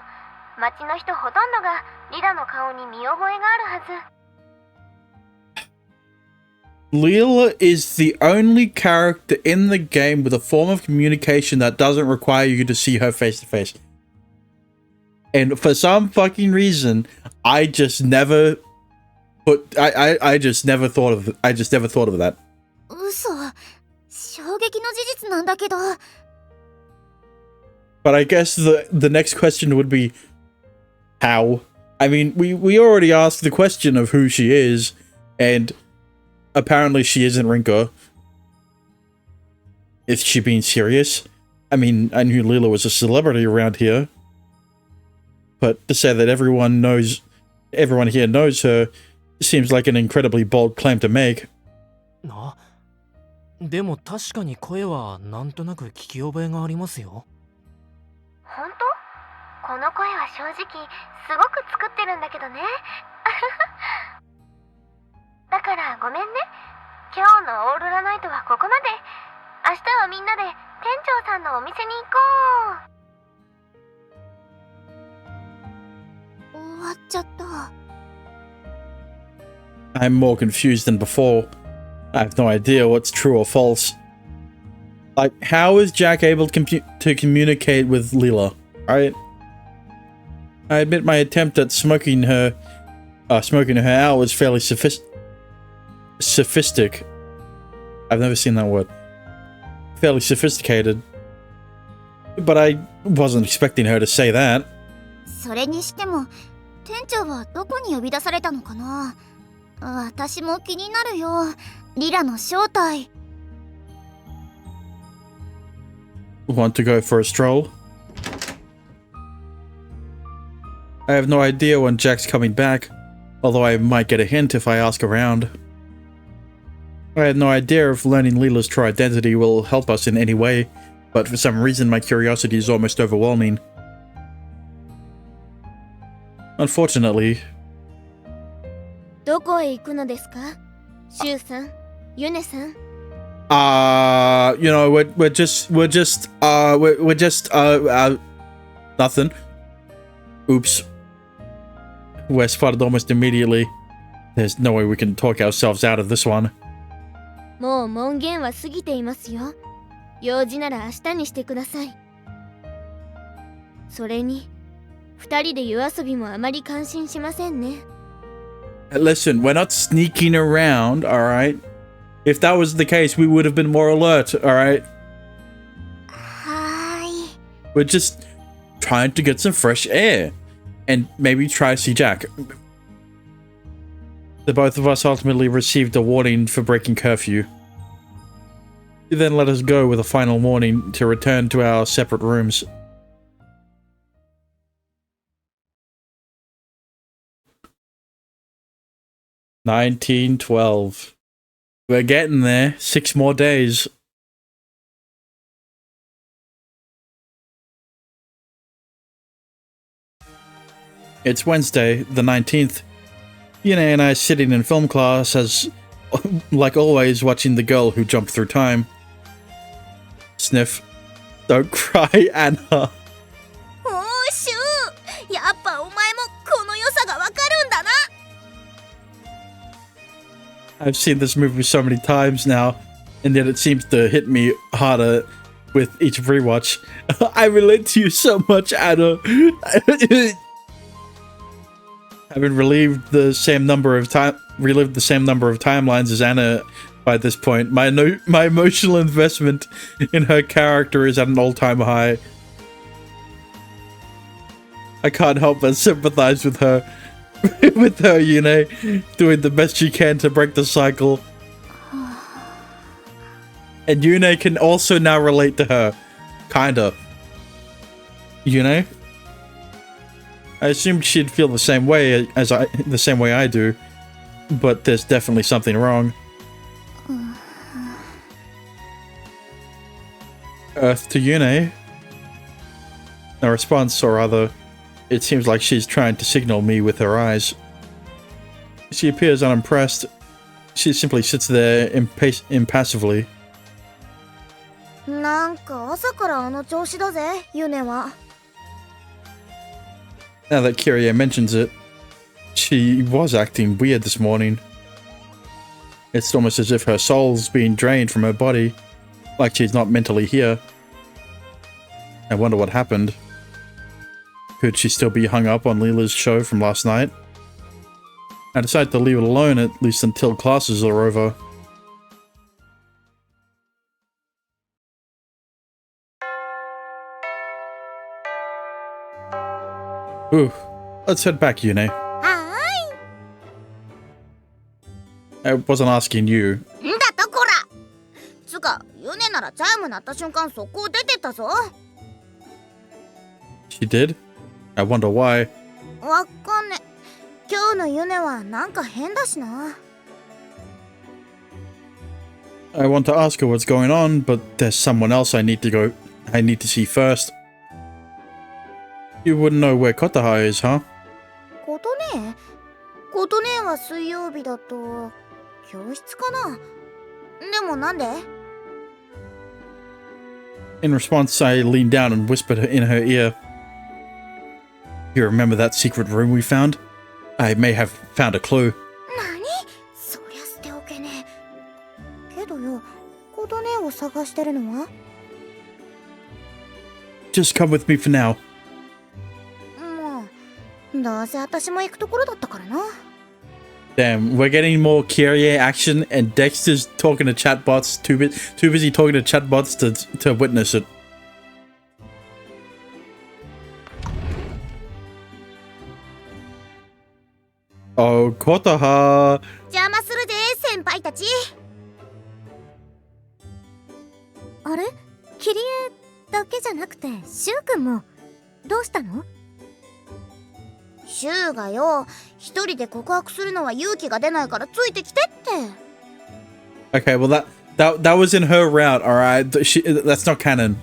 町の人ほとんどがリラの顔に見覚えがあるはず。Leela is the only character in the game with a form of communication that doesn't require you to see her face to face. And for some fucking reason, I just never just never thought of that. 嘘。衝撃の事実なんだけど。But I guess the next question would be how? I mean, we already asked the question of who she is, and apparently she isn't Rinko. Is she being serious? I mean, I knew Leela was a celebrity around here. But to say that everyone here knows her seems like an incredibly bold claim to make. でも確かに声はなんとなく聞き覚えがありますよ。本当？この声は正直すごく作ってるんだけどね。だからごめんね。今日のオーロラナイトはここまで。明日はみんなで店長さんのお店に行こう。終わっちゃった。I'm more confused than before. I have no idea what's true or false. Like, how is Jack able to communicate with Leela, right? I admit my attempt at smoking her out was fairly sophistic. I've never seen that word. Fairly sophisticated. But I wasn't expecting her to say that. それにしても、店長はどこに呼び出されたのかな？私も気になるよ。リラの正体。Want to go for a stroll? I have no idea when Jack's coming back, although I might get a hint if I ask around. I have no idea if learning Leela's true identity will help us in any way, but for some reason my curiosity is almost overwhelming. Unfortunately. どこへ行くのですか？シュウさん、ユネさん。You know, we're just nothing. Oops. We're spotted almost immediately. There's no way we can talk ourselves out of this one. もう門限は過ぎていますよ。用事なら明日にしてください。それに、二人で夜遊びもあまり感心しませんね。Listen, we're not sneaking around, alright? If that was the case, we would have been more alert, alright? はーい。 We're just trying to get some fresh air. And maybe try to see Jack. The both of us ultimately received a warning for breaking curfew. He then let us go with a final warning to return to our separate rooms. $19.12. We're getting there. 6 more days. It's Wednesday, the 19th. Yune and I sitting in film class as, like always, watching the girl who jumped through time. Sniff. Don't cry, Anna. おーシュー、やっぱお前もこの良さがわかるんだな。 I've seen this movie so many times now, and yet it seems to hit me harder with each rewatch. I relate to you so much, Anna. Having relived the same number of timelines as Anna by this point, my emotional investment in her character is at an all-time high. I can't help but sympathize with her. With her, Yune, doing the best she can to break the cycle. And Yune can also now relate to her. Kinda. Yune? I assumed she'd feel the same way I do, but there's definitely something wrong. Earth to Yune. No response, or rather, it seems like she's trying to signal me with her eyes. She appears unimpressed. She simply sits there impassively. なんか朝からあの調子だぜ、ユネは。 Now that Kyrie mentions it, she was acting weird this morning. It's almost as if her soul's being drained from her body, like she's not mentally here. I wonder what happened. Could she still be hung up on Leela's show from last night? I decided to leave it alone at least until classes are over. Ooh, let's head back, Yune. は I wasn't asking you. ーい。んだとこら。つか、ユネならチャイム鳴った瞬間速攻出てったぞ。 She did? I wonder why. わかんね。今日のユネはなんか変だしな。 I want to ask her what's going on, but there's someone else I need to see first. You wouldn't know where Kotaha is, huh? ことねえ。ことねえは水曜日だと教室かな。でもなんで？ In response, I leaned down and whispered in her ear. You remember that secret room we found? I may have found a clue. 何？そりゃ捨ておけねえ。けどよ、ことねえを探してるのは？ Just come with me for now. もう、どうせ私も行くところだったからな。 Damn, we're getting more Kyrie action, and Dexter's talking to chatbots. Too busy talking to chatbots to witness it. Oh, Kotaha! 邪魔するで、先輩たち。あれ？キリエだけじゃなくて、シュウ君も。どうしたの？シュウがよ、一人で告白するのは勇気が出ないからついてきてって。 Okay, well that was in her route, alright? That's not canon.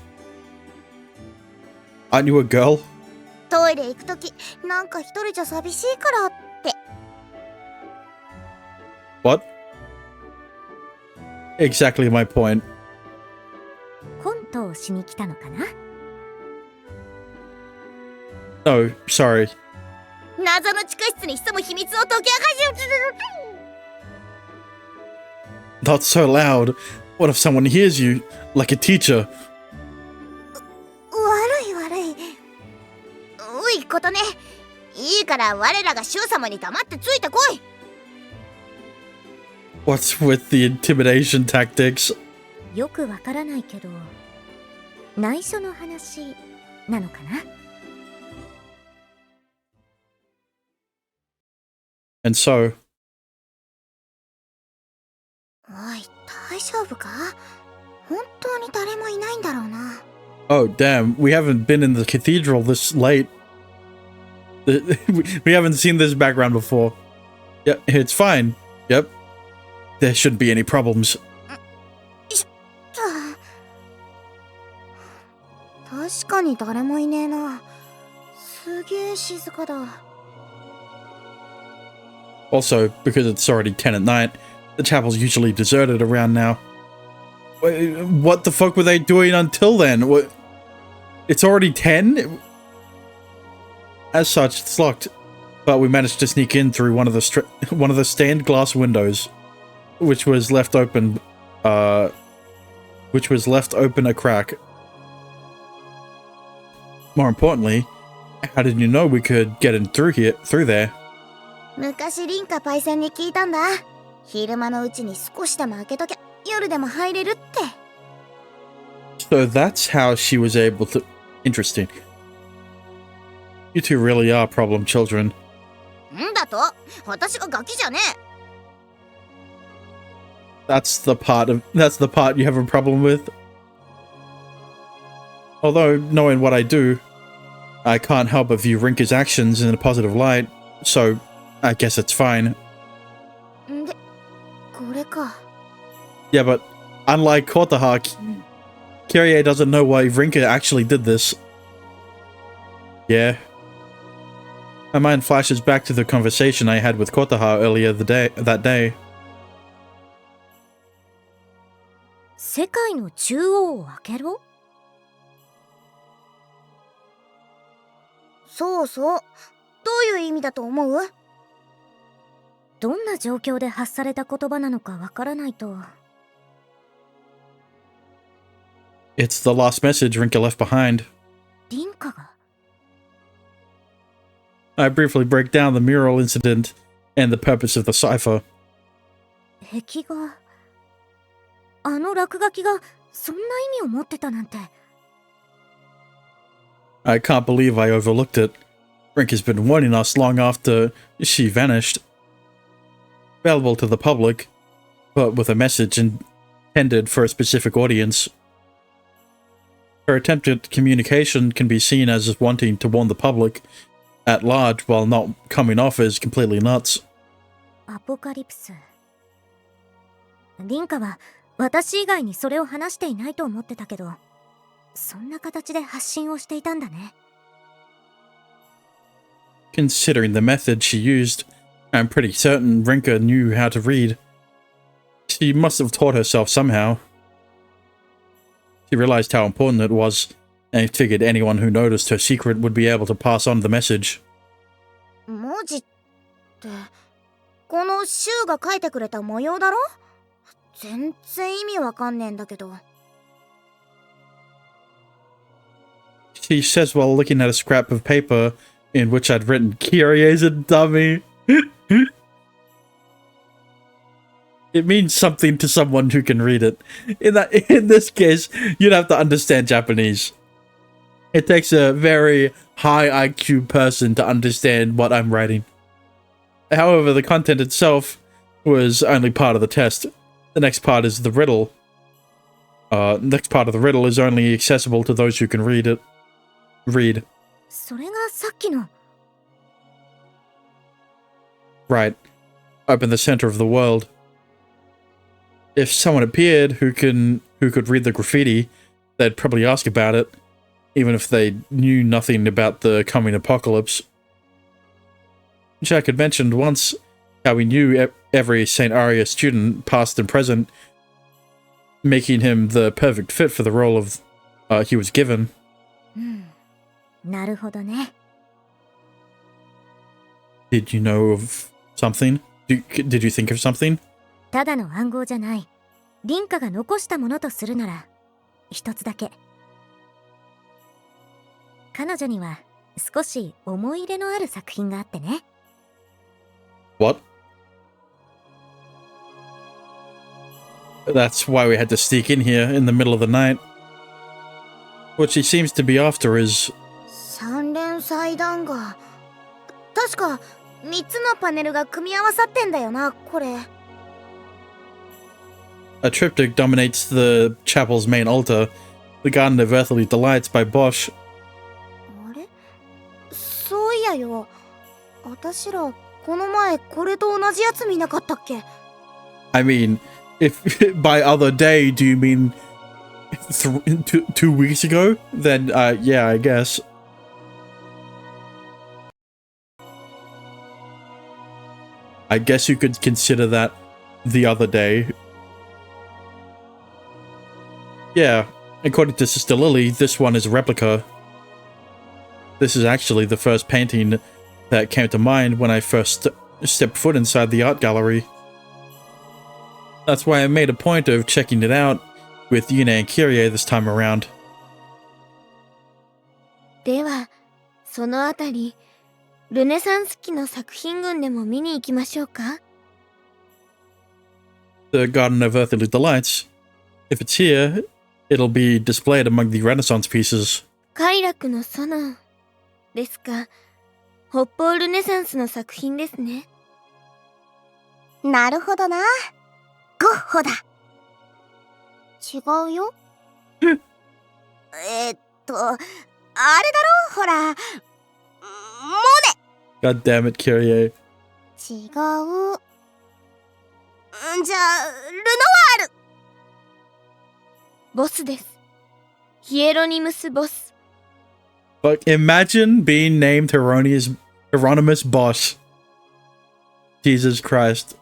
Aren't you a girl? トイレ行くとき、なんか一人じゃ寂しいからって。 What? Exactly my point. コントをしに来たのかな？ No, sorry. 謎の地下室に潜む秘密を解き明かしよ Not so loud. What if someone hears you, like a teacher? 悪い悪い。おいことね。いいから我らがシュウ様に黙ってついてこい。 What's with the intimidation tactics? よくわからないけど、内緒の話なのかな？ And so, おい、大丈夫か？本当に誰もいないんだろうな。 oh damn, we haven't been in the cathedral this late. We haven't seen this background before. Yeah, it's fine. Yep. There shouldn't be any problems. 確かに誰もいねえな。すげえ静かだ。Also, because it's already 10 at night, the chapel's usually deserted around now. What the fuck were they doing until then? What? It's already 10? As such, it's locked. But we managed to sneak in through one of the stained glass windows, which was left open a crack. More importantly, how did you know we could get in through there? 昔リンカパイセンに聞いたんだ。昼間のうちに少しでも開けときゃ夜でも入れるって。So that's how she was able to... Interesting. You two really are problem children. んだと？私がガキじゃねえ。That's the part you have a problem with? Although, knowing what I do, I can't help but view Rinka's actions in a positive light, so I guess it's fine. で、これか。Yeah, but unlike Kotaha, Kyrie doesn't know why Rinka actually did this. Yeah. My mind flashes back to the conversation I had with Kotaha earlier that day. 世界の中央を開けろ？そうそう。どういう意味だと思う？どんな状況で発された言葉なのかわからないと。It's the last message Rinka left behind. リンカが？ I briefly break down the mural incident and the purpose of the cipher. 壁画。あの落書きがそんな意味を持ってたなんて。I can't believe I overlooked it. Rinka's been warning us long after she vanished. Available to the public, but with a message intended for a specific audience. Her attempted communication can be seen as wanting to warn the public at large while not coming off as completely nuts. アポカリプス。リンカは私以外にそれを話していないと思ってたけど、そんな形で発信をしていたんだね。Considering the method she used, I'm pretty certain Rinka knew how to read. She must have taught herself somehow. She realized how important it was, and figured anyone who noticed her secret would be able to pass on the message. 文字って、このシュウが書いてくれた模様だろ？全然意味わかんねえんだけど。She says while looking at a scrap of paper in which I'd written, "Kyrie's a dummy." It means something to someone who can read it. In this case, you'd have to understand Japanese. It takes a very high IQ person to understand what I'm writing. However, the content itself was only part of the test. The next part is the riddle. Next part of the riddle is only accessible to those who can read it. Read. それがさっきの。Right. Up in the center of the world. If someone appeared who could read the graffiti, they'd probably ask about it, even if they knew nothing about the coming apocalypse. Jack had mentioned once how he knew every St. Aria student, past and present, making him the perfect fit for the role of he was given. なるほどね。 Did you know of something? Did you think of something? ただの暗号じゃない。リンカが残したものとするなら、一つだけ。彼女には少し思い入れのある作品があってね。What? That's why we had to sneak in here in the middle of the night. What she seems to be after is... 三連祭壇が。確か3つのパネルが組み合わさってんだよな、これ。A triptych dominates the chapel's main altar, The Garden of Earthly Delights by Bosch. あれ？そういやよ。私らこの前これと同じやつ見なかったっけ？ I mean, if by other day do you mean 2 weeks ago? Then, yeah, I guess. I guess you could consider that the other day. Yeah, according to Sister Lily, this one is a replica. This is actually the first painting that came to mind when I first stepped foot inside the art gallery. That's why I made a point of checking it out with Yune and Kyrie this time around. では、そのあたり、ルネサンス期の作品群でも見に行きましょうか。The Garden of Earthly Delights. If it's here, it'll be displayed among the Renaissance pieces. 快楽の園ですか。北方ルネサンスの作品ですね。なるほどな。ゴッホだ。違うよ。あれだろ、ほら。モ God damn it, Kyrie. ネ。違う。じゃあ、ルノワール。ボスです。ヒエロニムス・ボス。 But imagine being named Hieronymus Bosch. Jesus Christ.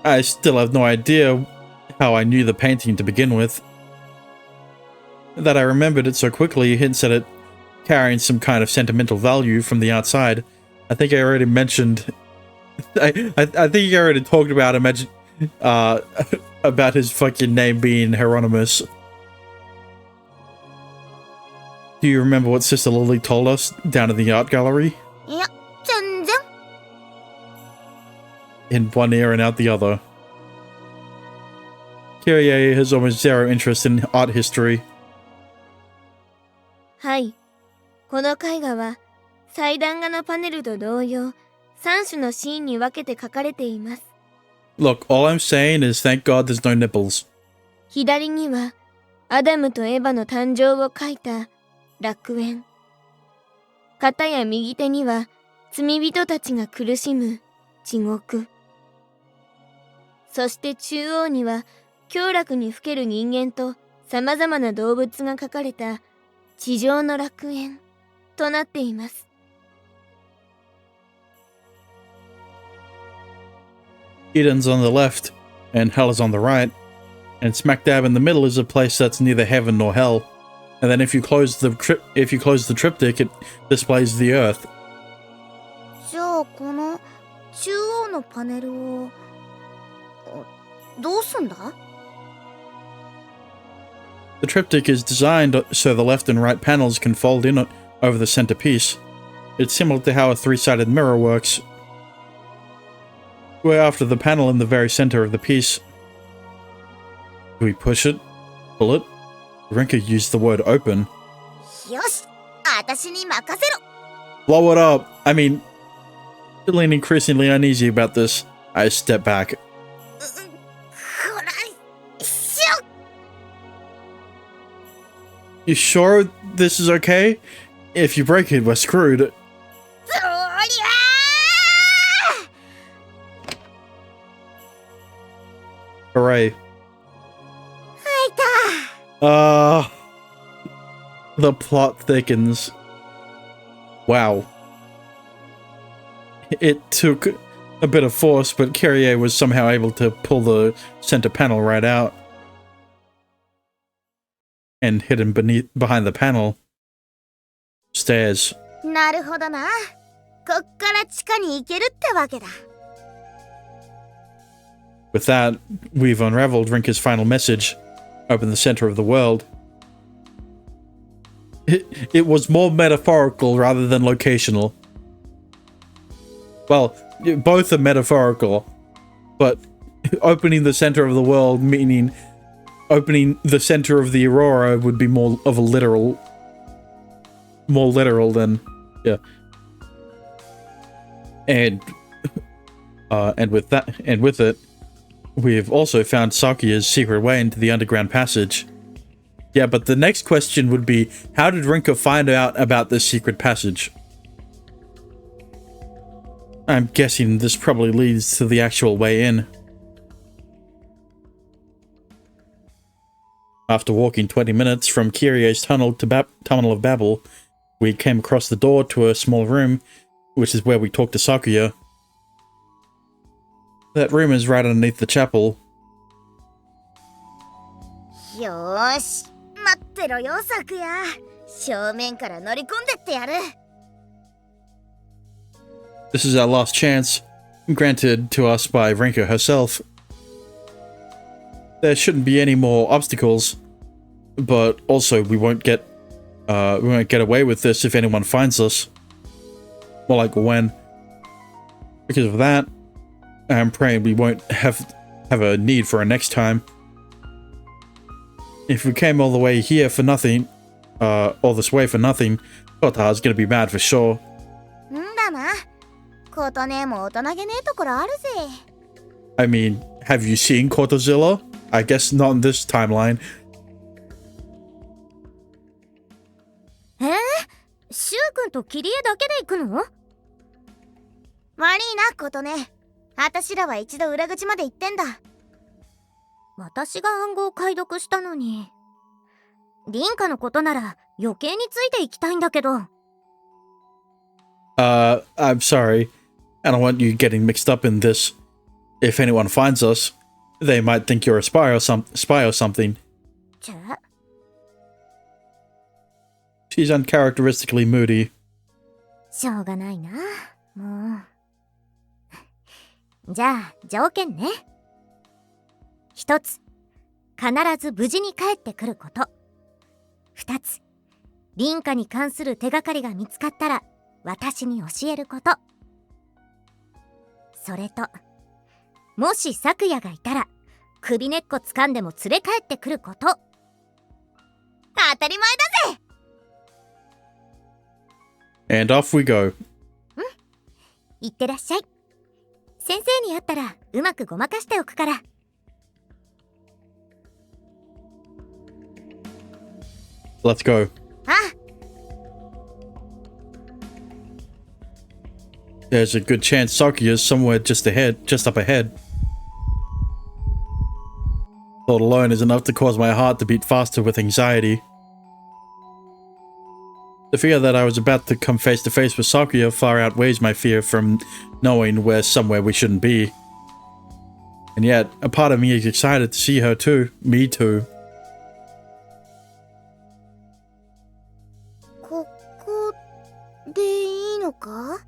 I still have no idea how I knew the painting to begin with. That I remembered it so quickly hints at it carrying some kind of sentimental value from the outside. I think I already mentioned... I think I already talked about about his fucking name being Hieronymus. Do you remember what Sister Lily told us down in the art gallery? いや、全然。 In one ear and out the other. Kyrie has almost zero interest in art history. はい。この絵画は、祭壇画のパネルと同様、3種のシーンに分けて描かれています。 Look, all I'm saying is thank God there's no nipples. 左には、アダムとエヴァの誕生を描いた楽園。片や右手には、罪人たちが苦しむ地獄。そして中央には、享楽にふける人間と様々な動物が描かれた地上の楽園となっています。 Eden's on the left, and hell is on the right, and smack dab in the middle is a place that's neither heaven nor hell. And then if you close the triptych, it displays the earth. じゃあこの中央のパネルをどうすんだ？ The triptych is designed so the left and right panels can fold in over the centerpiece. It's similar to how a three-sided mirror works, where after the panel in the very center of the piece. Do we push it? Pull it? Rinka used the word open. よし、私に任せろ。 Blow it up! I mean, feeling increasingly uneasy about this, I step back. ほら、しょ。 You sure this is okay? If you break it, we're screwed. そりゃー。 Hooray. 開いた。 The plot thickens. Wow. It took a bit of force, but Kyrie was somehow able to pull the center panel right out. And hidden behind the panel. Stairs. なるほどな。こっから地下に行けるってわけだ。 With that, we've unraveled Rinka's final message. Open the center of the world. It was more metaphorical rather than locational. Well, both are metaphorical, but opening the center of the world meaning opening the center of the aurora would be more literal than, yeah. And with it, we have also found Sakuya's secret way into the underground passage. Yeah, but the next question would be, how did Rinka find out about this secret passage? I'm guessing this probably leads to the actual way in. After walking 20 minutes from Kyrie's Tunnel to Tunnel of Babel, we came across the door to a small room, which is where we talked to Sakuya. That room is right underneath the chapel. よーし、待ってろよ、サクヤ。正面から乗り込んでってやる。This is our last chance, granted to us by Renko herself. There shouldn't be any more obstacles, but also we won't get away with this if anyone finds us. More like when. Because of that, I'm praying we won't have a need for it next time. If we came all the way here for nothing, all this way for nothing, Kota's gonna be mad for sure. んだな。ことねえも大人げねえところあるぜ。I mean, have you seen Kotozilla? I guess not in this timeline. シュウ君とキリエだけで行くの？悪いな、ことね。あたしらは一度裏口まで行ってんだ。私が暗号を解読したのに。リンカのことなら余計についていきたいんだけど。I'm sorry. I don't want you getting mixed up in this. If anyone finds us, they might think you're a spy or something. ちぇ。She's uncharacteristically moody. しょうがないな、もう。じゃあ、条件ね。一つ、必ず無事に帰ってくること。二つ、リンカに関する手がかりが見つかったら、私に教えること。それと、もしサクヤがいたら、首根っこ掴んでも連れ帰ってくること。当たり前だぜ。And off we go. いってらっしゃい。先生に会ったらうまくごまかしておくから。Let's go. あ、There's a good chance Sakuya's somewhere just up ahead. Thought alone is enough to cause my heart to beat faster with anxiety. The fear that I was about to come face to face with Sakuya far outweighs my fear from knowing we're somewhere we shouldn't be. And yet, a part of me is excited to see her too. Me too. ここでいいのか？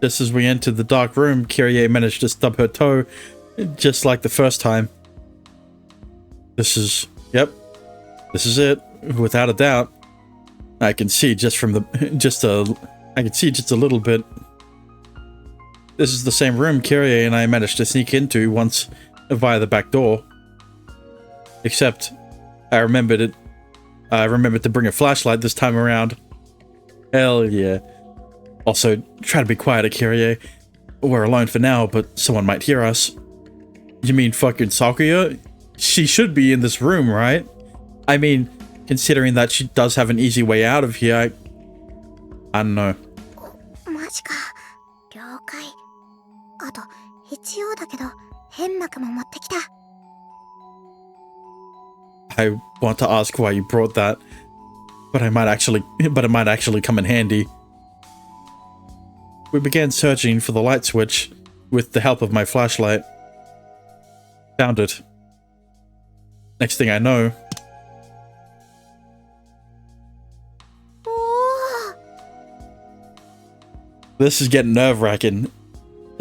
Just as we entered the dark room, Kyrie managed to stub her toe, just like the first time. This is it, without a doubt. I can see just a little bit. This is the same room Kyrie and I managed to sneak into once via the back door. Except, I remembered to bring a flashlight this time around. Hell yeah. Also, try to be quiet, Kyrie. We're alone for now, but someone might hear us. You mean fucking Sakuya? She should be in this room, right? I mean, considering that she does have an easy way out of here, I don't know. マジか。了解。あと、一応だけど、変膜も持ってきた。I want to ask why you brought that, but it might actually come in handy. We began searching for the light switch with the help of my flashlight. Found it. Next thing I know, おー。 this is getting nerve-wracking.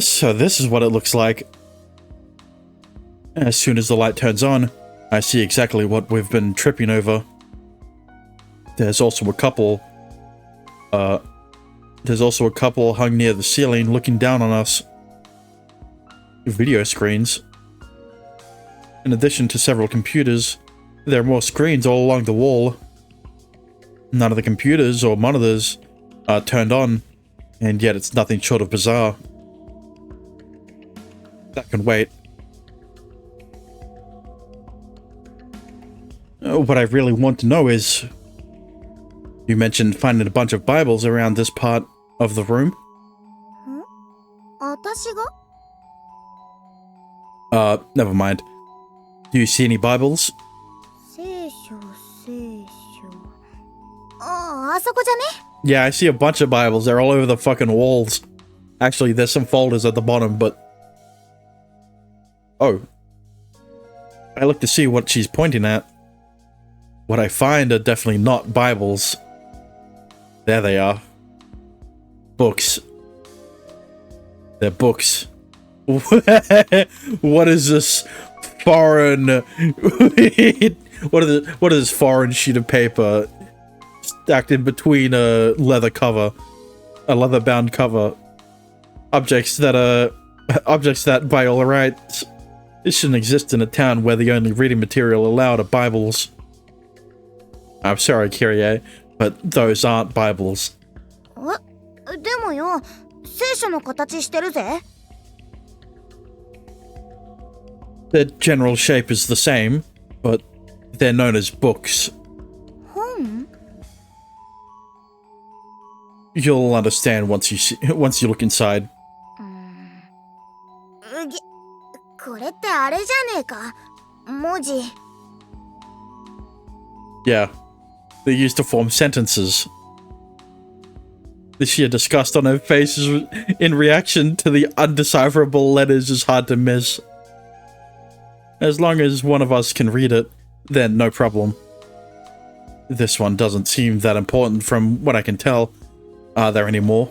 So this is what it looks like. As soon as the light turns on, I see exactly what we've been tripping over. There's also a couple hung near the ceiling looking down on us. Video screens. In addition to several computers, there are more screens all along the wall. None of the computers or monitors are turned on, and yet it's nothing short of bizarre. That can wait. What I really want to know is... You mentioned finding a bunch of Bibles around this part of the room. 私が？ Never mind. Do you see any Bibles? 聖書、聖書。ああ、あそこじゃね？ Yeah, I see a bunch of Bibles. They're all over the fucking walls. Actually, there's some folders at the bottom, but... Oh. I look to see what she's pointing at. What I find are definitely not Bibles. There they are. Books. They're books. What is this foreign... what is this foreign sheet of paper stacked in between a leather-bound cover? Objects that, by all rights, it shouldn't exist in a town where the only reading material allowed are Bibles. I'm sorry, Kyrie, but those aren't Bibles. え、でもよ、聖書の形してるぜ。Their general shape is the same, but they're known as books. 本？ You'll understand once you look inside. これってあれじゃねえか。文字。Yeah, they're used to form sentences. The sheer disgust on her face in reaction to the undecipherable letters is hard to miss. As long as one of us can read it, then no problem. This one doesn't seem that important from what I can tell. Are there any more?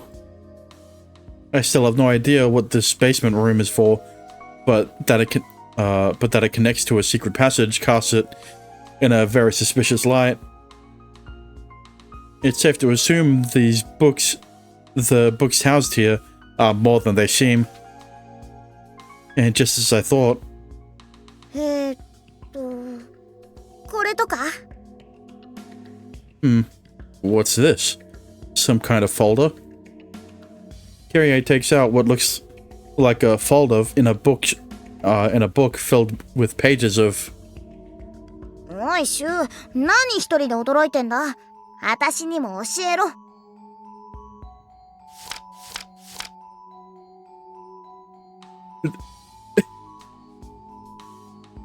I still have no idea what this basement room is for, but that it connects to a secret passage casts it in a very suspicious light. It's safe to assume the books housed here, are more than they seem. And just as I thought. これとか？ What's this? Some kind of folder? Kyrie takes out what looks like a folder in a book filled with pages of... おい、シュウ、何一人で驚いてんだ？私にも教えろ。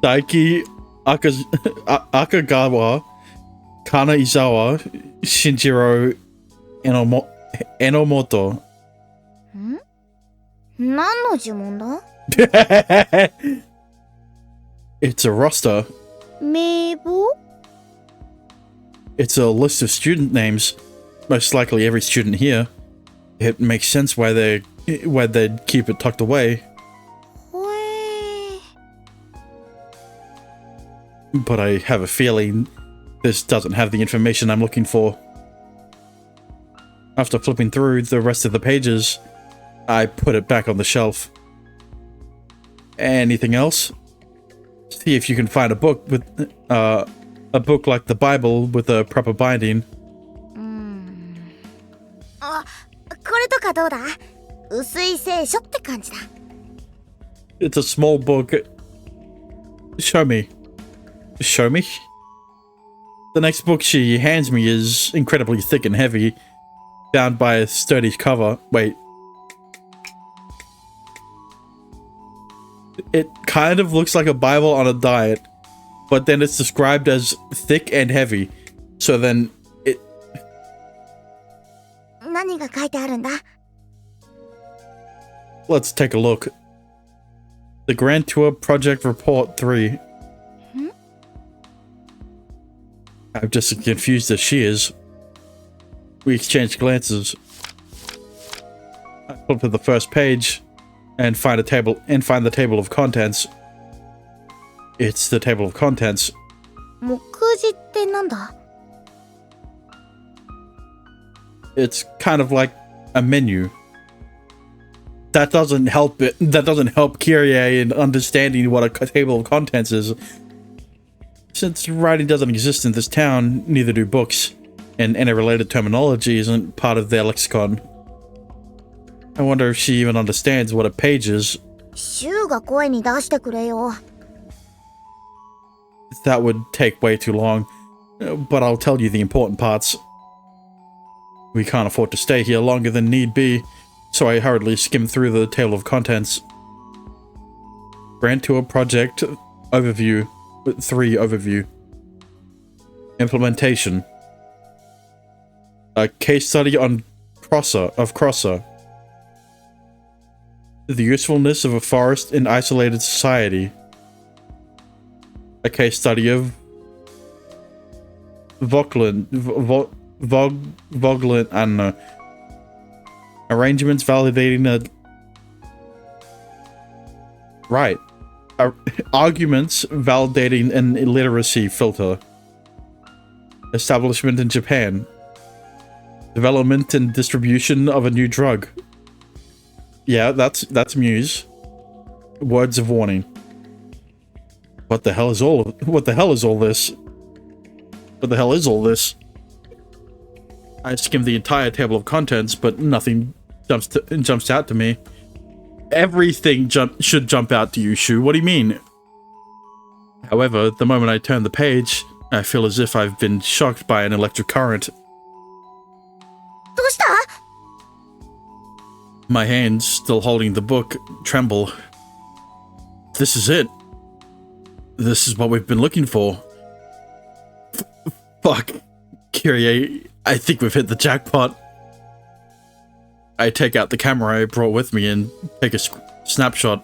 Daiki Akagawa, Kanaizawa, Shinjiro Enomoto. 何の呪文だ？ It's a roster. 名簿？ It's a list of student names. Most likely every student here. It makes sense why they'd keep it tucked away. ほえ。 But I have a feeling this doesn't have the information I'm looking for. After flipping through the rest of the pages, I put it back on the shelf. Anything else? See if you can find a book like the Bible with a proper binding. あ、これとかどうだ？薄い聖書って感じだ。 It's a small book. Show me. Show me? The next book she hands me is incredibly thick and heavy, bound by a sturdy cover. Wait. It kind of looks like a Bible on a diet, but then it's described as thick and heavy. So then it... 何が書いてあるんだ？ Let's take a look. The Grand Tour Project Report 3. I'm just as confused as she is. We exchange glances. I flip to the first page and find the table of contents. It's the table of contents. 目次ってなんだ？ It's kind of like a menu. That doesn't help Kyrie in understanding what a table of contents is. Since writing doesn't exist in this town, neither do books, and any related terminology isn't part of their lexicon. I wonder if she even understands what a page is. シュウが声に出してくれよ。 That would take way too long, but I'll tell you the important parts. We can't afford to stay here longer than need be, so I hurriedly skimmed through the table of contents. Grand Tour Project Overview 3 Overview. Implementation. A case study on Crosser. The usefulness of a forest in isolated society. A case study of Vogland, I don't know. Arrangements validating a... Right. Arguments validating an illiteracy filter. Establishment in Japan. Development and distribution of a new drug. Yeah, that's Muse. Words of warning. What the hell is all this? What the hell is all this? I skimmed the entire table of contents, but nothing jumps out to me. Everything should jump out to you, Shu. What do you mean? However, the moment I turn the page, I feel as if I've been shocked by an electric current. どうした？ My hands, still holding the book, tremble. This is it. This is what we've been looking for. Fuck. Kyrie, I think we've hit the jackpot. I take out the camera I brought with me and take a snapshot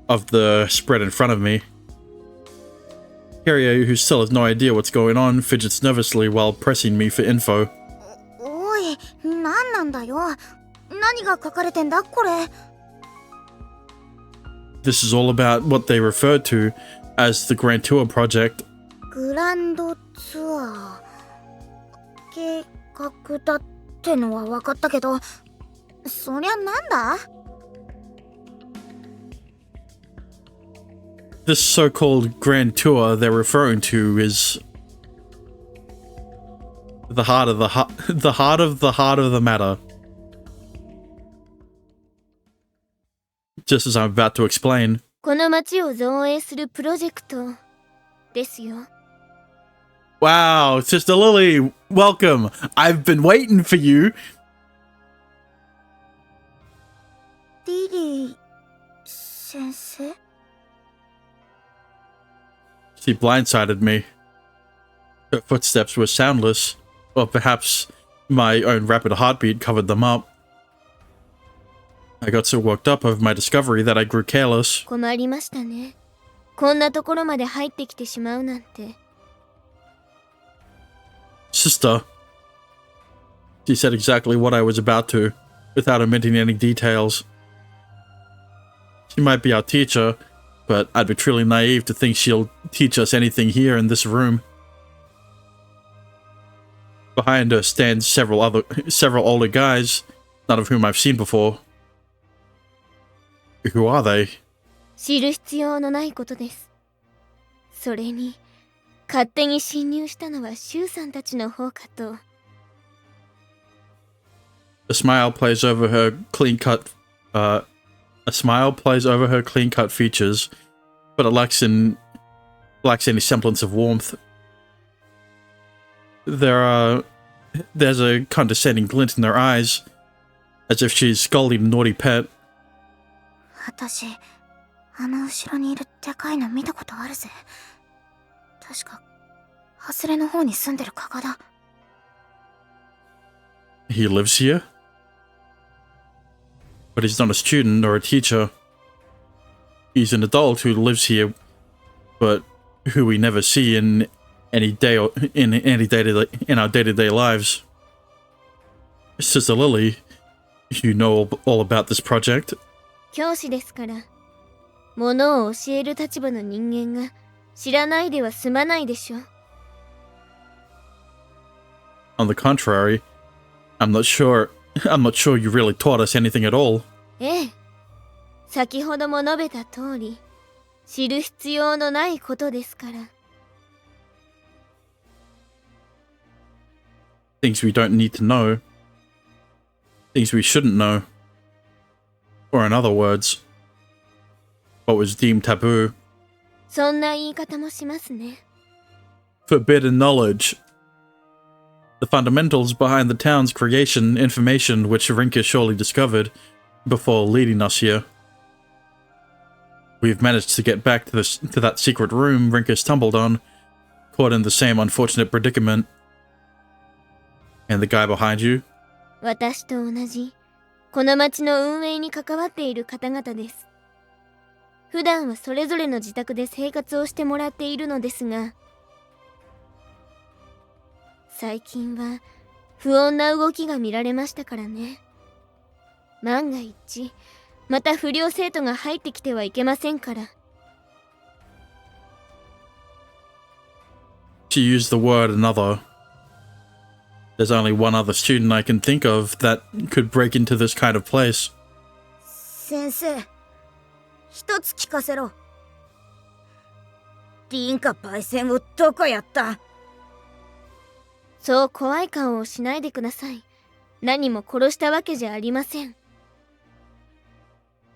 of the spread in front of me. Kyrie, who still has no idea what's going on, fidgets nervously while pressing me for info. おい、なんなんだよ。何が書かれてんだこれ。 This is all about what they refer to as the Grand Tour project. グランドツアー。計画だってのは分かったけど、そりゃなんだ？ This so-called Grand Tour they're referring to is the heart of the matter. Just as I'm about to explain. この街を造営するプロジェクトですよ。 Wow, Sister Lily, welcome. I've been waiting for you. リリー先生？ She blindsided me. Her footsteps were soundless, or perhaps my own rapid heartbeat covered them up. I got so worked up over my discovery that I grew careless. 困りましたね。こんなところまで入ってきてしまうなんて。 Sister. She said exactly what I was about to, without omitting any details. She might be our teacher, but I'd be truly naive to think she'll teach us anything here in this room. Behind her stand several older guys, none of whom I've seen before. Who are they? 知る必要のないことです。それに、勝手に侵入したのはシュウさんたちの方かと。 A smile plays over her clean-cut features, but it lacks any semblance of warmth. There's a condescending glint in her eyes, as if she's scolding a naughty pet. 私、あの後ろにいるでかいの見たことあるぜ。確か、外れの方に住んでる加賀だ。 He lives here? But he's not a student or a teacher. He's an adult who lives here, but who we never see in our day-to-day lives. Sister Lily, you know all about this project. 教師ですから。ものを教える立場の人間が知らないでは済まないでしょ。 On the contrary, I'm not sure you really taught us anything at all. ええ。先ほども述べた通り、知る必要のないことですから。 Things we don't need to know. Things we shouldn't know. Or in other words, what was deemed taboo. そんな言い方もしますね。 Forbidden knowledge. The fundamentals behind the town's creation, information which Rinka surely discovered before leading us here. We've managed to get back to that secret room Rinka stumbled on, caught in the same unfortunate predicament. And the guy behind you? 私と同じ、この町の運営に関わっている方々です。普段はそれぞれの自宅で生活をしてもらっているのですが、最近は不穏な動きが見られましたからね。万が一、また不良生徒が入ってきてはいけませんから。To use the word another. There's only one other student I can think of that could break into this kind of place. 先生、一つ聞かせろ。リンカパイセンをどこやった？そう怖い顔をしないでください。何も殺したわけじゃありません。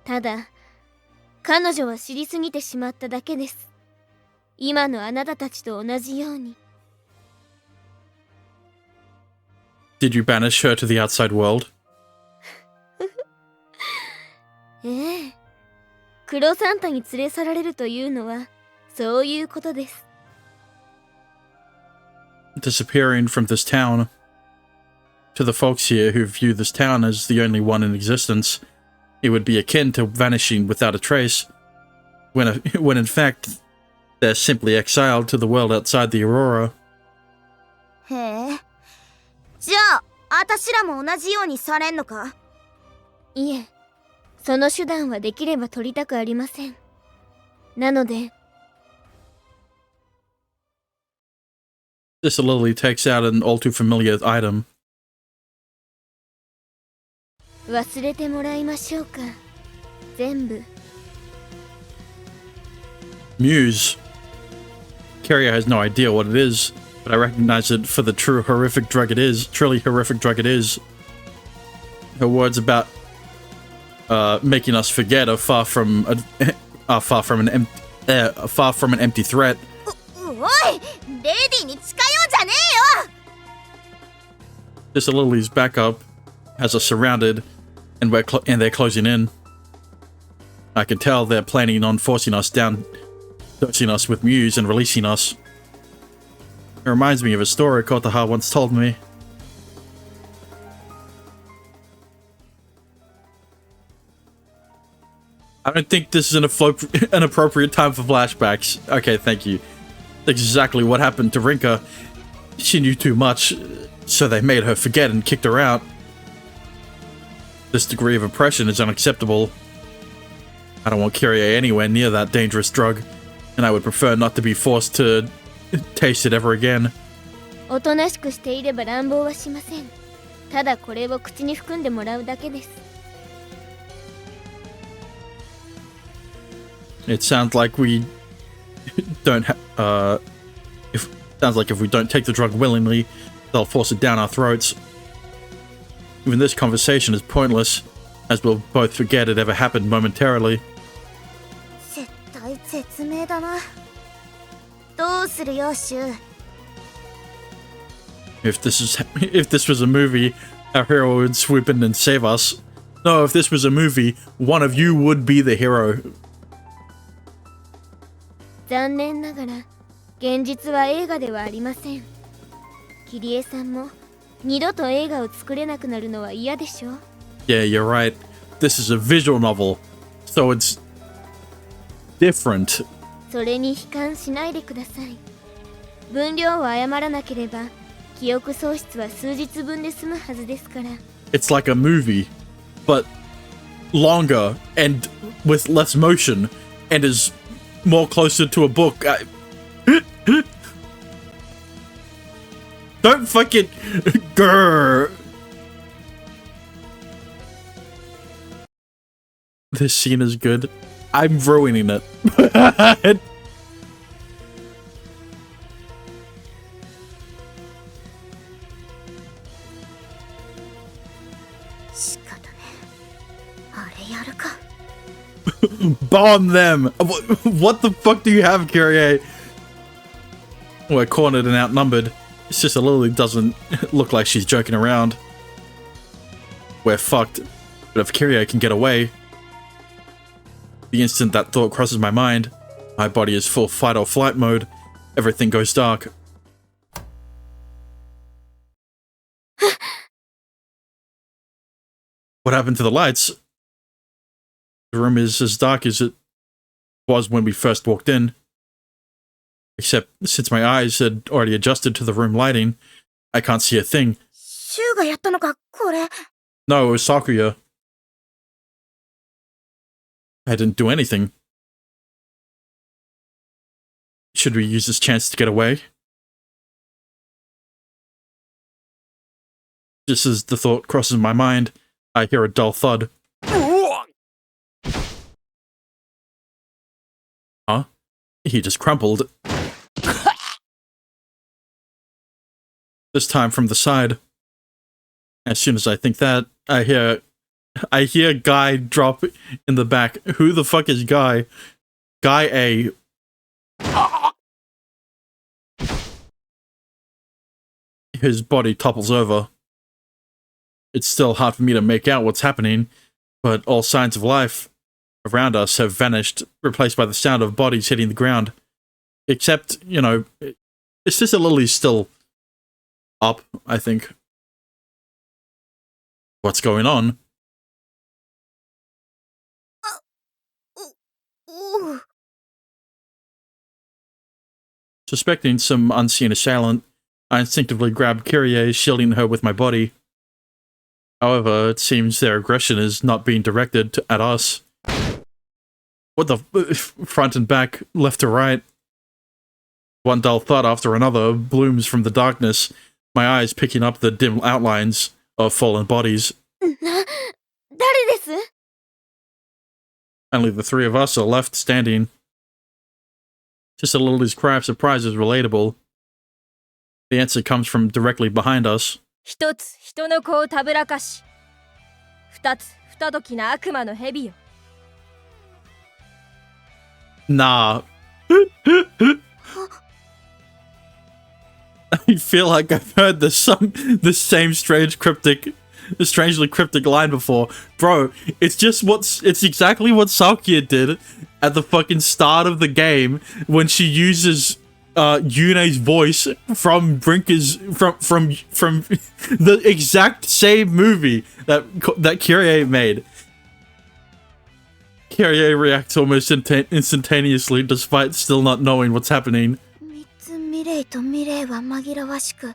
ただ、彼女は知りすぎてしまっただけです。今のあなたたちと同じように。Did you banish her to the outside world? ええ。黒サンタに連れ去られるというのは、そういうことです。Disappearing from this town. To the folks here who view this town as the only one in existence, it would be akin to vanishing without a trace, when in fact, they're simply exiled to the world outside the Aurora. へえ。じゃあ、あたしらも同じようにされんのか？いえ、その手段はできれば取りたくありません。なので、This Lily takes out an all too familiar item. 忘れてもらいましょうか。全部。Muse. Carrier has no idea what it is, but I recognize it for the truly horrific drug it is. Her words about making us forget are far from an empty threat. おい、レディに近寄んじゃねえよ。 This Lily's backup has us surrounded, and they're closing in. I can tell they're planning on forcing us down, dosing us with Muse and releasing us. It reminds me of a story Kotaha once told me. I don't think this is an appropriate time for flashbacks. Okay, thank you. That's exactly what happened to Rinka. She knew too much, so they made her forget and kicked her out. This degree of oppression is unacceptable. I don't want Kyrie anywhere near that dangerous drug, and I would prefer not to be forced to taste it ever again. おとなしくしていれば乱暴はしません。ただこれを口に含んでもらうだけです。It sounds like we don't sounds like if we don't take the drug willingly, they'll force it down our throats. Even this conversation is pointless, as we'll both forget it ever happened momentarily. 絶対絶命だな。どうするよ、シュ。If this was a movie, our hero would swoop in and save us. No, if this was a movie, one of you would be the hero. 残念ながら、現実は映画ではありません。キリエさんも二度と映画を作れなくなるのは嫌でしょ？ Yeah, you're right. This is a visual novel, so it's different. それに悲観しないでください。分量を誤らなければ、記憶喪失は数日分で済むはずですから。It's like a movie, but longer and with less motion, and is more closer to a book. Don't fucking grr. This scene is good. I'm ruining it. 仕方ね。あれやるか。Bomb them! What the fuck do you have, Kyrie? We're cornered and outnumbered. Sister Lily doesn't look like she's joking around. We're fucked. But if Kyrie can get away... The instant that thought crosses my mind, my body is full fight or flight mode. Everything goes dark. What happened to the lights? The room is as dark as it was when we first walked in. Except since my eyes had already adjusted to the room lighting, I can't see a thing. シュウがやったのか、これ。 No, it was Sakuya. I didn't do anything. Should we use this chance to get away? Just as the thought crosses my mind, I hear a dull thud. Huh? He just crumpled. This time from the side. As soon as I think that, I hear Guy drop in the back. Who the fuck is Guy? Guy A. His body topples over. It's still hard for me to make out what's happening, but all signs of life around us have vanished, replaced by the sound of bodies hitting the ground. Except, you know, it's just a Lily's still up, I think. What's going on? Suspecting some unseen assailant, I instinctively grabbed Kyrie, shielding her with my body. However, it seems their aggression is not being directed at us. What the front and back, left to right. One dull thud after another blooms from the darkness, my eyes picking up the dim outlines of fallen bodies. 誰です？ Only the three of us are left standing. Just a Lily's cry of surprise is relatable. The answer comes from directly behind us. 一つ人の子をたぶらかし、二つ不届きな悪魔の蛇よ。 Nah. I feel like I've heard the same strangely cryptic line before. Bro, it's exactly what Sakuya did at the fucking start of the game when she uses Yune's voice from Brinker's from the exact same movie that Kyrie made. Kyrie reacts almost instantaneously despite still not knowing what's happening. 三つミレイとミレイは紛らわしく、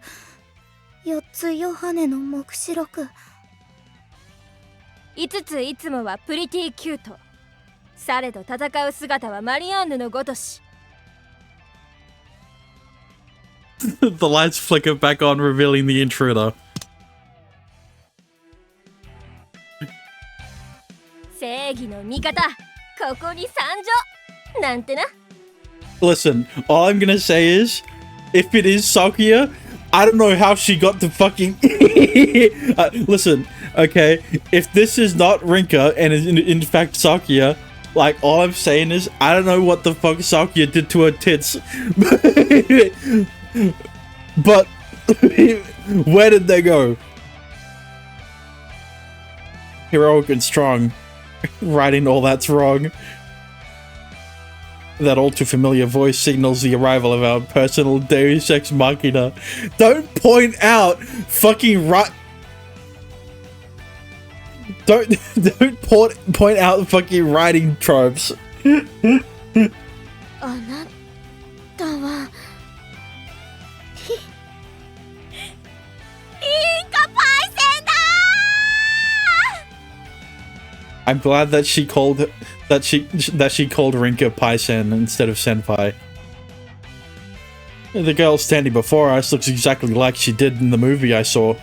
四つヨハネの目視録。五ついつもはプリティキュート。されど戦う姿はマリアンヌのごとし。 The lights flicker back on, revealing the intruder. 正義の味方、ここに参上なんてな。 Listen, all I'm gonna say is, if it is Sakuya, I don't know how she got the fucking... listen, okay, if this is not Rinka and is in fact Sakuya, like, all I'm saying is, I don't know what the fuck Sakuya did to her tits. But, where did they go? Heroic and strong, writing all that's wrong. That all too familiar voice signals the arrival of our personal Deus Ex Machina. Don't point out fucking right. Don't point out fucking writing tropes. あなたは。 I'm glad that she called Rinka Paisen instead of Senpai. The girl standing before us looks exactly like she did in the movie I saw.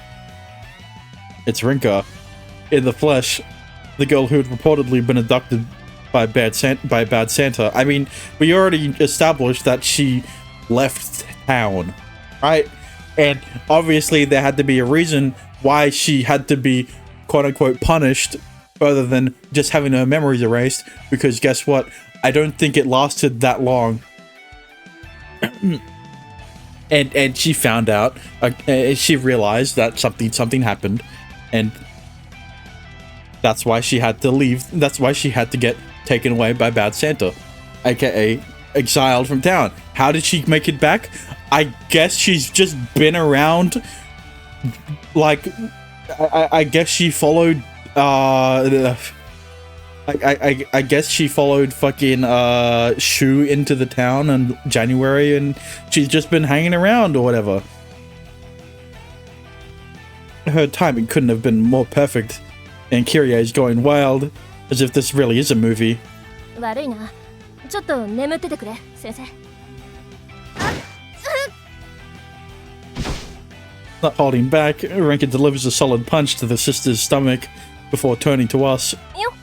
It's Rinka, in the flesh, the girl who had reportedly been abducted by Bad Santa. I mean, we already established that she left town, right? And obviously there had to be a reason why she had to be quote-unquote punished rather than just having her memories erased, because guess what? I don't think it lasted that long. and she found out, she realized that something happened, and that's why she had to leave. That's why she had to get taken away by Bad Santa, aka exiled from town. How did she make it back? I guess she's just been around, like, I guess she followed I guess she followed fucking Shu into the town in January, and she's just been hanging around or whatever. Her timing couldn't have been more perfect, and Kyrie is going wild, as if this really is a movie. 悪いな。ちょっと眠っててくれ、先生。 Not holding back, Rinka delivers a solid punch to the sister's stomach before turning to us. よっ。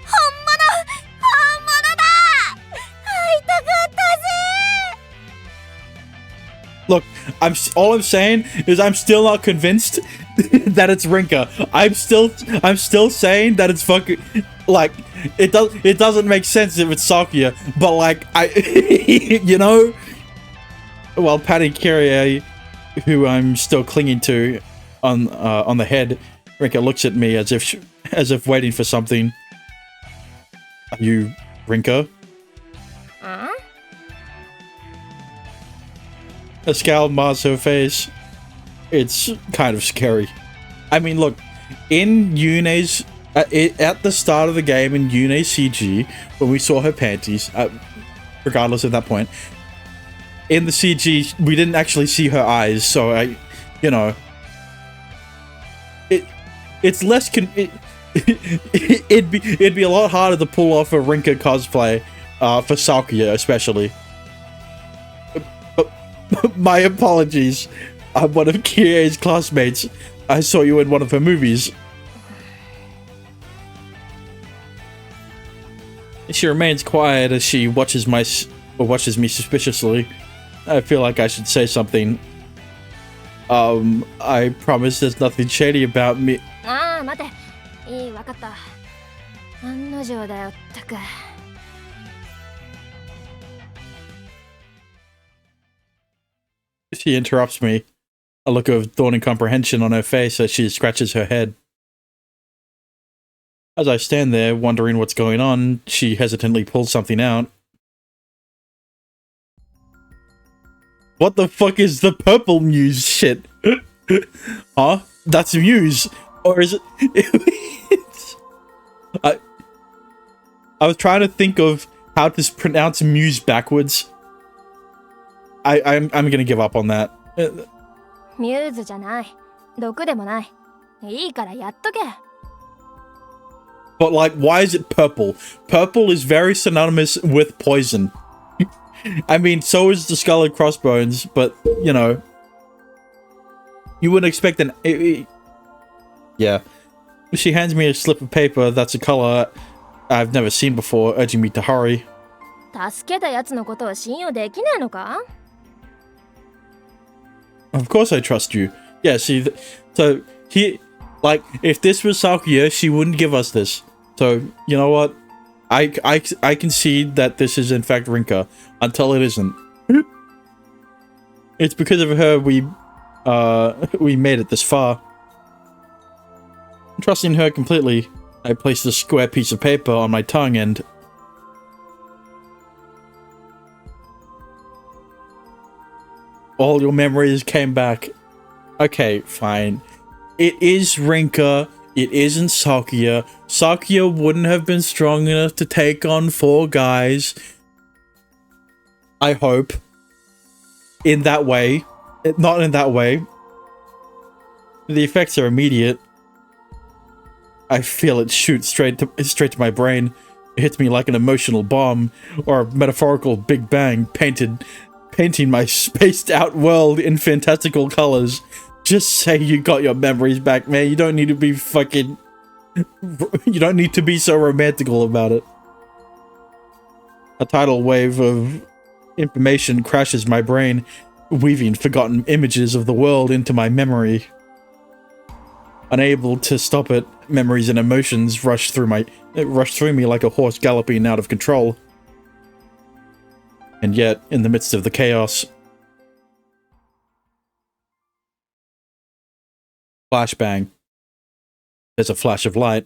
本物だ。会いたかったぜ。 Look, all I'm saying is I'm still not convinced that it's Rinka. I'm still saying that it's fucking like it doesn't make sense if it's Sakuya, but like you know, while patting Kyrie, who I'm still clinging to on the head, Rinka looks at me as if waiting for something. Are you Rinka? A scowl mars her face. It's kind of scary. I mean, look, in Yune's at the start of the game in Yune's CG, when we saw her panties, regardless of that point, in the CG we didn't actually see her eyes, so it's less it'd be a lot harder to pull off a Rinka cosplay for Sakuya especially. My apologies. I'm one of Kirie's classmates. I saw you in one of her movies. She remains quiet as she watches me suspiciously. I feel like I should say something. I promise there's nothing shady about me. ああ、待て。いい、わかった。案の定だよ、ったく。 She interrupts me, a look of dawning comprehension on her face as she scratches her head. As I stand there, wondering what's going on, she hesitantly pulls something out. What the fuck is the purple Muse shit? Huh? That's Muse? Or is it... I was trying to think of how to pronounce Muse backwards. I'm gonna give up on that. ミューズじゃない。毒でもない。いいからやっとけ。 But like, why is it purple? Purple is very synonymous with poison. I mean, so is the skull and crossbones, but you know, you wouldn't expect an. Yeah. She hands me a slip of paper that's a color I've never seen before, urging me to hurry. 助けたやつのことは信用できないのか？ Of course I trust you. Yeah, see, so he, like, if this was Sakuya, she wouldn't give us this. So, you know what? I concede that this is in fact Rinka, until it isn't. It's because of her we made it this far. Trusting her completely, I placed a square piece of paper on my tongue and... all your memories came back. Okay, fine. It is Rinka. It isn't Sakuya. Sakuya wouldn't have been strong enough to take on 4 guys. I hope. In that way. Not in that way. The effects are immediate. I feel it shoot straight to my brain. It hits me like an emotional bomb, or a metaphorical Big Bang painting my spaced out world in fantastical colors. Just say you got your memories back, man. You don't need to be fucking... you don't need to be so romantical about it. A tidal wave of information crashes my brain, weaving forgotten images of the world into my memory. Unable to stop it, memories and emotions rush through me like a horse galloping out of control. And yet, in the midst of the chaos... Flashbang. There's a flash of light.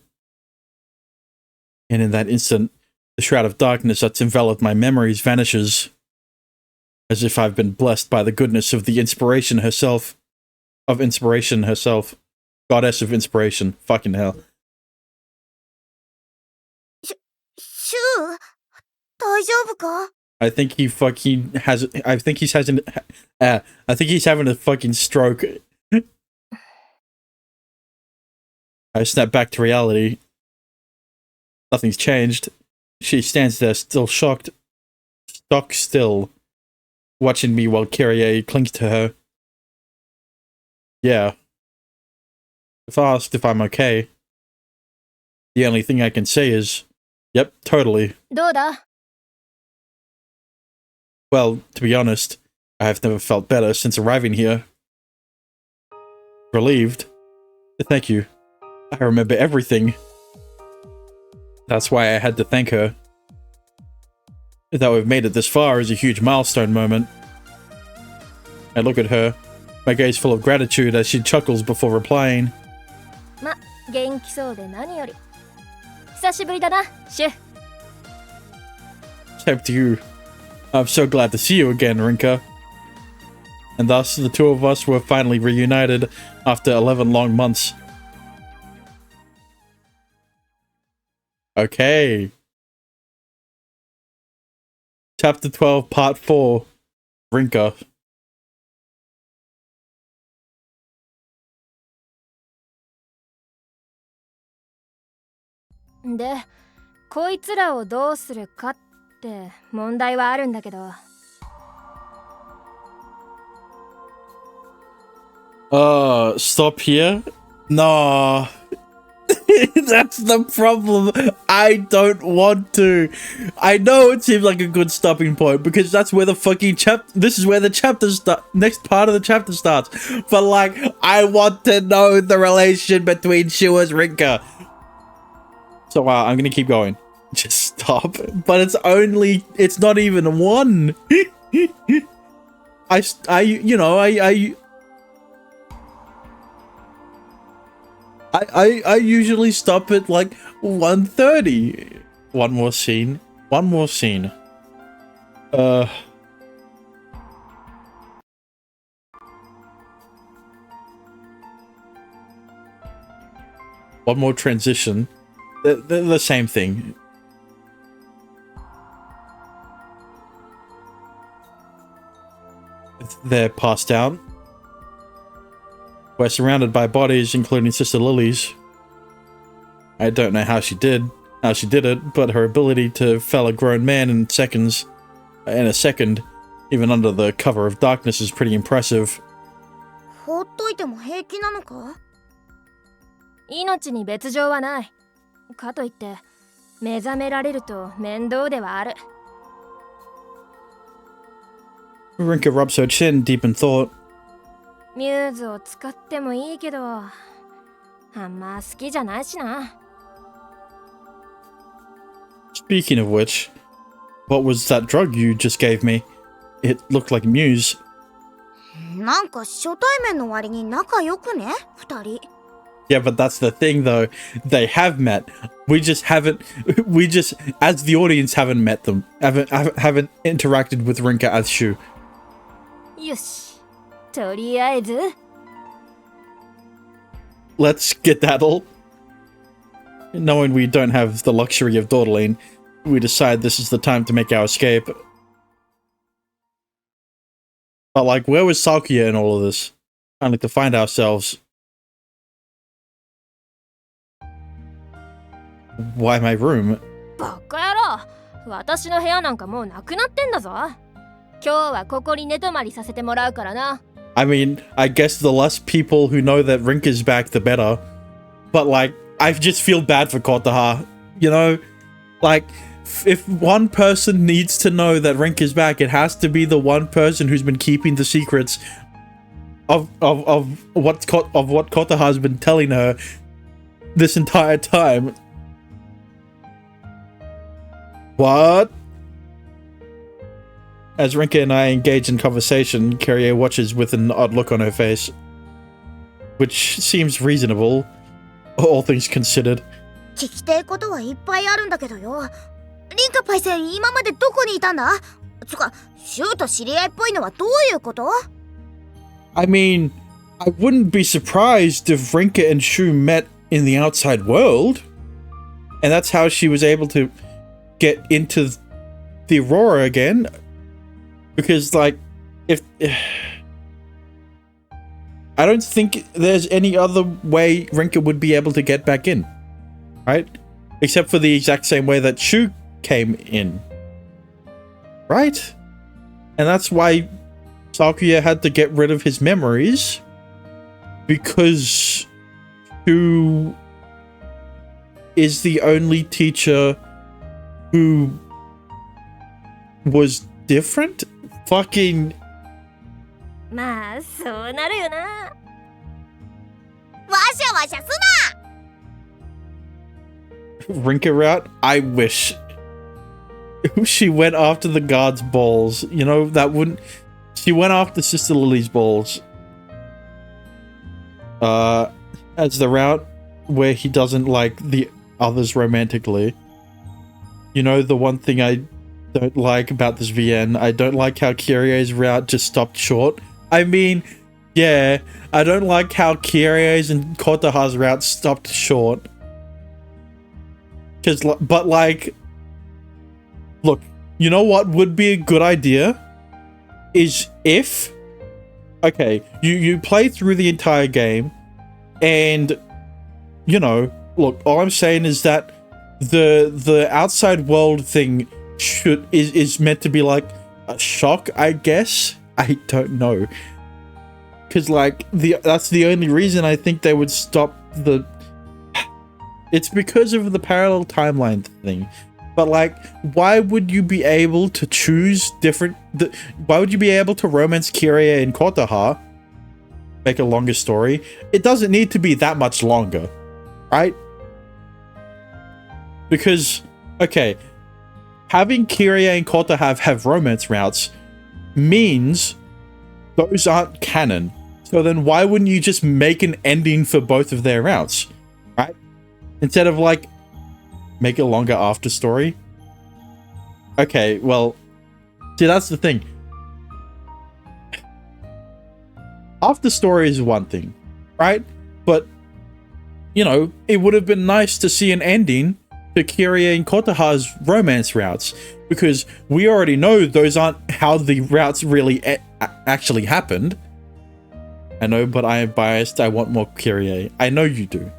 And in that instant, the shroud of darkness that's enveloped my memories vanishes. As if I've been blessed by the goodness of the inspiration herself. Goddess of inspiration. Fucking hell. 大丈夫か？ I think he fucking has. I think he's having. I think he's having a fucking stroke. I snap back to reality. Nothing's changed. She stands there, still shocked, stock still, watching me while Kyrie clings to her. Yeah. If asked if I'm okay, the only thing I can say is, yep, totally. どうだ？ Well, to be honest, I have never felt better since arriving here. Relieved? Thank you. I remember everything. That's why I had to thank her. That we've made it this far is a huge milestone moment. I look at her, my gaze full of gratitude as she chuckles before replying. ま、元気そうで何より。久しぶりだな、シュ。 Same to you. I'm so glad to see you again, Rinka. And thus, the two of us were finally reunited after 11 long months. Okay. Chapter 12, Part 4. Rinka. で、こいつらをどうするかって問題はあるんだけど。Stop here? No. That's the problem. I don't want to. I know it seems like a good stopping point because that's where the fucking this is where the chapter next part of the chapter starts. But like, I want to know the relation between Shu and Rinka. So I'm gonna keep going. Just stop. But it's not even one. I usually stop at like 1:30. One more scene. One more transition. They're the same thing. They're passed out. We're surrounded by bodies, including Sister Lily's. I don't know how she did it, but her ability to fell a grown man in a second, even under the cover of darkness, is pretty impressive. 放っといても平気なのか？命に別状はない。かといって目覚められると面倒ではある。Rinka rubs her chin, deep in thought. ミューズを使ってもいいけど、あんま好きじゃないしな。Speaking of which, what was that drug you just gave me? It looked like Muse. なんか初対面の割に仲良くね、二人。Yeah, but that's the thing though. They have met. We just, as the audience, haven't met them. Haven't interacted with Rinka as Shu. よし、とりあえず。Let's skedaddle. Knowing we don't have the luxury of dawdling, we decide this is the time to make our escape. But like, where was Sakuya in all of this? Only to find ourselves. Why my room? バカ野郎、私の部屋なんかもうなくなってんだぞ。今日はここに寝泊まりさせてもらうからな。I mean, I guess the less people who know that Rinka's back, the better. But like, I just feel bad for Kotaha. You know? Like, if one person needs to know that Rinka's back, it has to be the one person who's been keeping the secrets of what Kotaha's been telling her this entire time. What? As Rinka and I engage in conversation, Kyrie watches with an odd look on her face. Which seems reasonable, all things considered. 聞きたいことはいっぱいあるんだけどよ。リンカパイセン、今までどこにいたんだ？つか、シュウと知り合いっぽいのはどういうこと？ I mean, I wouldn't be surprised if Rinka and Shu met in the outside world. And that's how she was able to get into the Aurora again, because like if I don't think there's any other way Rinka would be able to get back in, right? Except for the exact same way that Shu came in, right? And that's why Sakuya had to get rid of his memories, because Shu is the only teacher who was different. Fucking まあそうなるよな。わしゃわしゃす Rinka route. I wish she went after the guards' balls. You know, that wouldn't. She went after Sister Lily's balls. As the route where he doesn't like the others romantically. You know, the one thing I don't like about this VN, I don't like how Kyrie's route just stopped short. I mean, yeah, I don't like how Kyrie's and Kotaha's route stopped short. But like, look, you know what would be a good idea? Is if, okay, you play through the entire game, and, you know, look, all I'm saying is that the outside world thing is meant to be like a shock, I guess. I don't know, because like that's the only reason I think they would stop the. It's because of the parallel timeline thing, but like, why would you be able to choose different? Why would you be able to romance Kiria and Kotaha? Make a longer story. It doesn't need to be that much longer, right? Because, okay, having Kiria and Kotaha have romance routes means those aren't canon. So then why wouldn't you just make an ending for both of their routes, right? Instead of like, make a longer after story. Okay, well, see, that's the thing. After story is one thing, right? But, you know, it would have been nice to see an ending to Kiria and Kotaha's romance routes, because we already know those aren't how the routes really actually happened. I know, but I am biased. I want more Kiria. I know you do.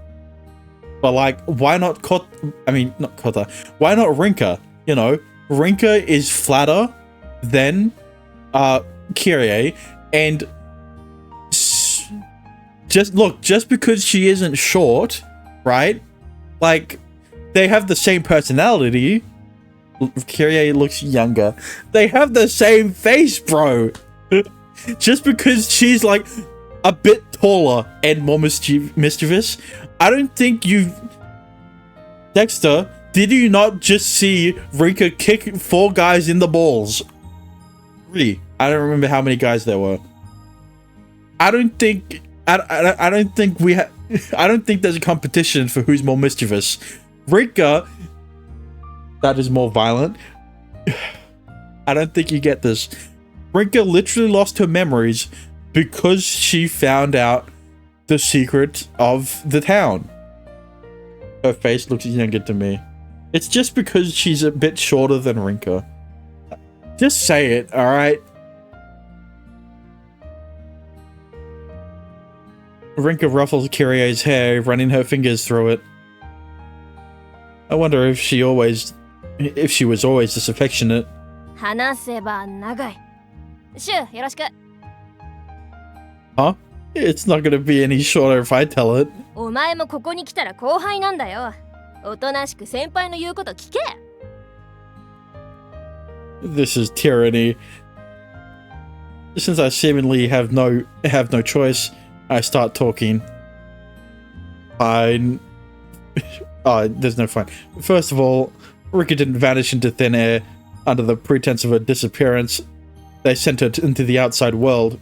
But like, why not not Kota. Why not Rinka? You know, Rinka is flatter than Kiria, and just because she isn't short, right? Like, they have the same personality. Kiria looks younger. They have the same face, bro. Just because she's like a bit taller and more mischievous, I don't think you... Dexter, did you not just see Rinka kick 4 guys in the balls? 3. I don't remember how many guys there were. I don't think we have... I don't think there's a competition for who's more mischievous. Rinka, that is more violent. I don't think you get this. Rinka literally lost her memories because she found out the secret of the town. Her face looks younger to me. It's just because she's a bit shorter than Rinka. Just say it, alright? Rinka ruffles Kyrie's hair, running her fingers through it. I wonder if she was always this affectionate. 話せば長い。シュ、よろしく。 Huh? It's not gonna be any shorter if I tell it. お前もここに来たら後輩なんだよ。おとなしく先輩の言うこと聞け。 This is tyranny. Since I seemingly have no choice, I start talking. Fine. Oh, there's no fine. First of all, Rinka didn't vanish into thin air under the pretense of her disappearance. They sent her into the outside world.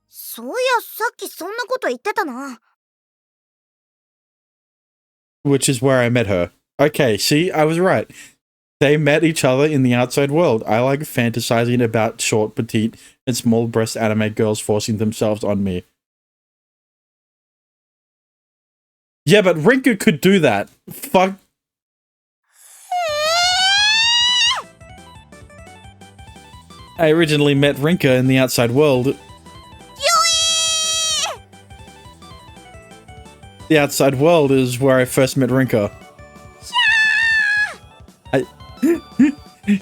そういや、さっきそんなこと言ってたな。 Which is where I met her. Okay, see, I was right. They met each other in the outside world. I like fantasizing about short, petite, and small-breast anime girls forcing themselves on me. Yeah, but Rinka could do that. Fuck. I originally met Rinka in the outside world. The outside world is where I first met Rinka.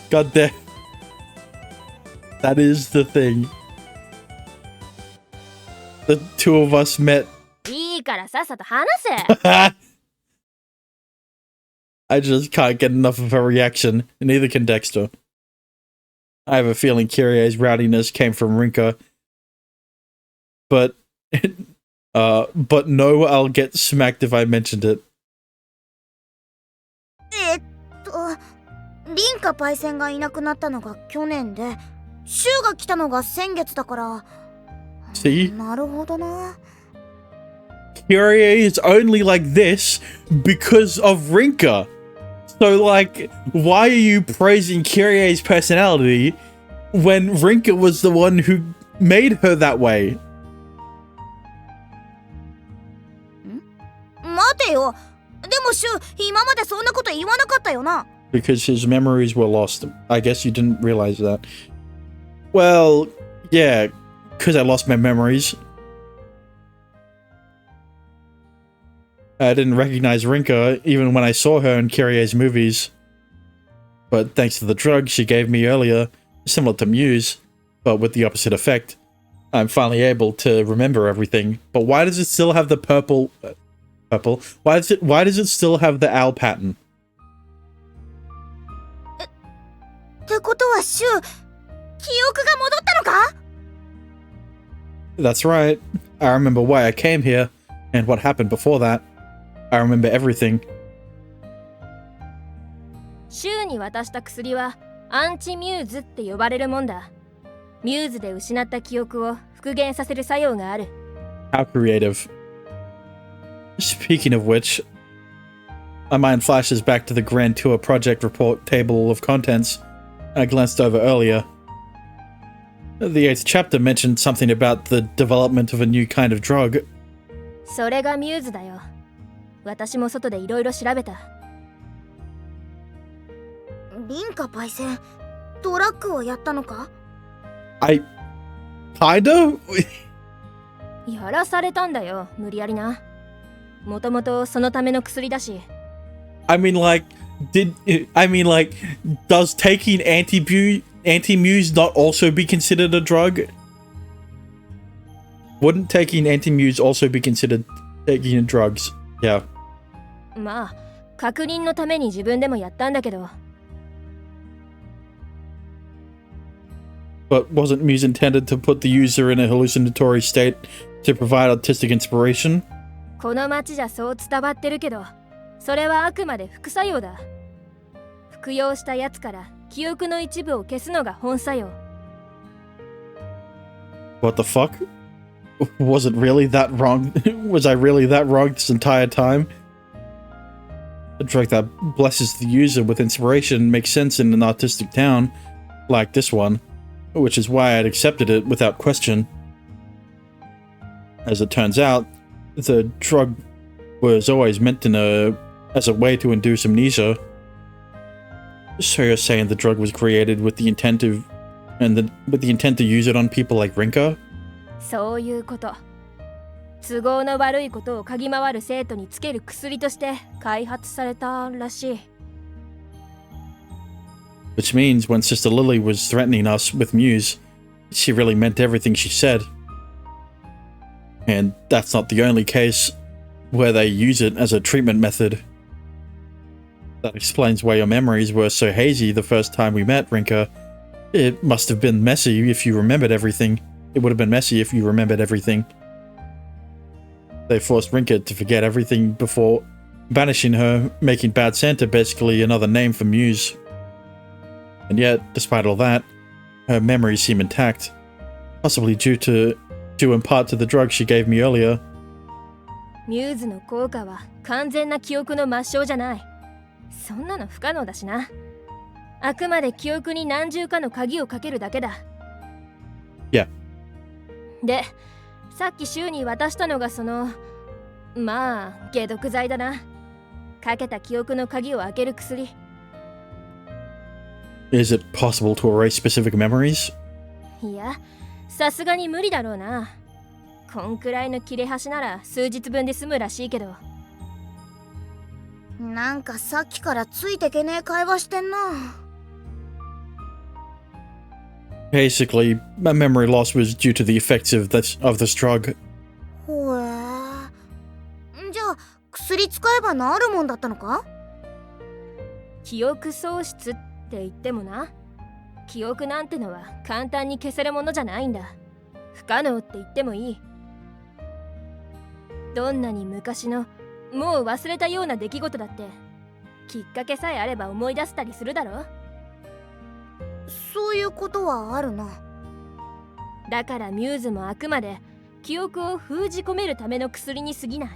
God damn. That is the thing. The two of us met. いいからさっさと話せ I just can't get enough of her reaction, and neither can Dexter. I have a feeling Kyrie's rowdiness came from Rinka. But no, I'll get smacked if I mentioned it. リンカパイセンがいなくなったのが去年で、シュウが来たのが先月だから。See? なるほどな。Kyrie is only like this because of Rinka. So, like, why are you praising Kyrie's personality when Rinka was the one who made her that way? 待てよ。でもシュウ、今までそんなこと言わなかったよな。Because his memories were lost. I guess you didn't realize that. Well, yeah, because I lost my memories. I didn't recognize Rinka even when I saw her in Kyrie's movies. But thanks to the drug she gave me earlier, similar to Muse, but with the opposite effect, I'm finally able to remember everything. But why does it still have the purple? Why does it still have the owl pattern? ってことはシュウ、記憶が戻ったのか？ That's right. I remember why I came here and what happened before that. I remember everything. シュウに渡した薬はアンチミューズって呼ばれるもんだ。ミューズで失った記憶を復元させる作用がある。 How creative. Speaking of which, my mind flashes back to the Grand Tour project report table of contents I glanced over earlier. The 8th chapter mentioned something about the development of a new kind of drug. それがミューズだよ。私も外でいろいろ調べた。リンカパイセン、ドラッグをやったのか？ Kinda? やらされたんだよ、無理やりな。もともとそのための薬だし。I mean, does taking anti-muse not also be considered a drug? Wouldn't taking anti-muse also be considered taking drugs? Yeah. まあ、確認のために自分でもやったんだけど。But wasn't Muse intended to put the user in a hallucinatory state to provide artistic inspiration? この町じゃそう伝わってるけど、それはあくまで副作用だ。服用したやつから記憶の一部を消すのが本作用。What the fuck? Was it really that wrong? Was I really that wrong this entire time? A drug that blesses the user with inspiration makes sense in an artistic town like this one, which is why I'd accepted it without question. As it turns out, the drug was always meant as a way to induce amnesia. So you're saying the drug was created with the intent to use it on people like Rinka? そういうこと。都合の悪いことを嗅ぎ回る生徒につける薬として開発されたらしい。Which means when Sister Lily was threatening us with Muse, she really meant everything she said. And that's not the only case where they use it as a treatment method. That explains why your memories were so hazy the first time we met, Rinka. It must have been messy if you remembered everything. It would have been messy if you remembered everything. They forced Rinka to forget everything before banishing her, making Bad Santa basically another name for Muse. And yet, despite all that, her memories seem intact. Possibly due in part to the drug she gave me earlier. ミューズの効果は完全な記憶の抹消じゃない。そんなの不可能だしな。あくまで記憶に何重かの鍵をかけるだけだ。Yeah. で、さっき週に渡したのがまあ、解毒剤だな。かけた記憶の鍵を開ける薬。Is it possible to erase specific memories? いや、さすがに無理だろうな。こんくらいの切れ端なら数日分で済むらしいけど。なんかさっきからついてけねえ会話してんな。Basically, my memory loss was due to the effects of this drug. ほえ。じゃあ薬使えば治るもんだったのか？記憶喪失って言ってもな、記憶なんてのは簡単に消せるものじゃないんだ。不可能って言ってもいい。どんなに昔のもう忘れたような出来事だってきっかけさえあれば思い出せたりするだろ。そういうことはあるな。だからミューズもあくまで記憶を封じ込めるための薬に過ぎない。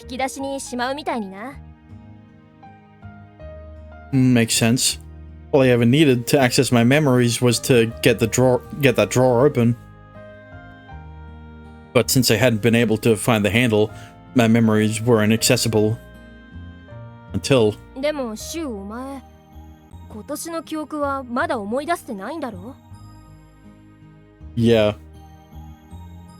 引き出しにしまうみたいにな。Makes sense. All I ever needed to access my memories was to get that drawer open. But since I hadn't been able to find the handle, my memories were inaccessible. Until... でもシュウ、お前今年の記憶はまだ思い出せてないんだろ？ Yeah.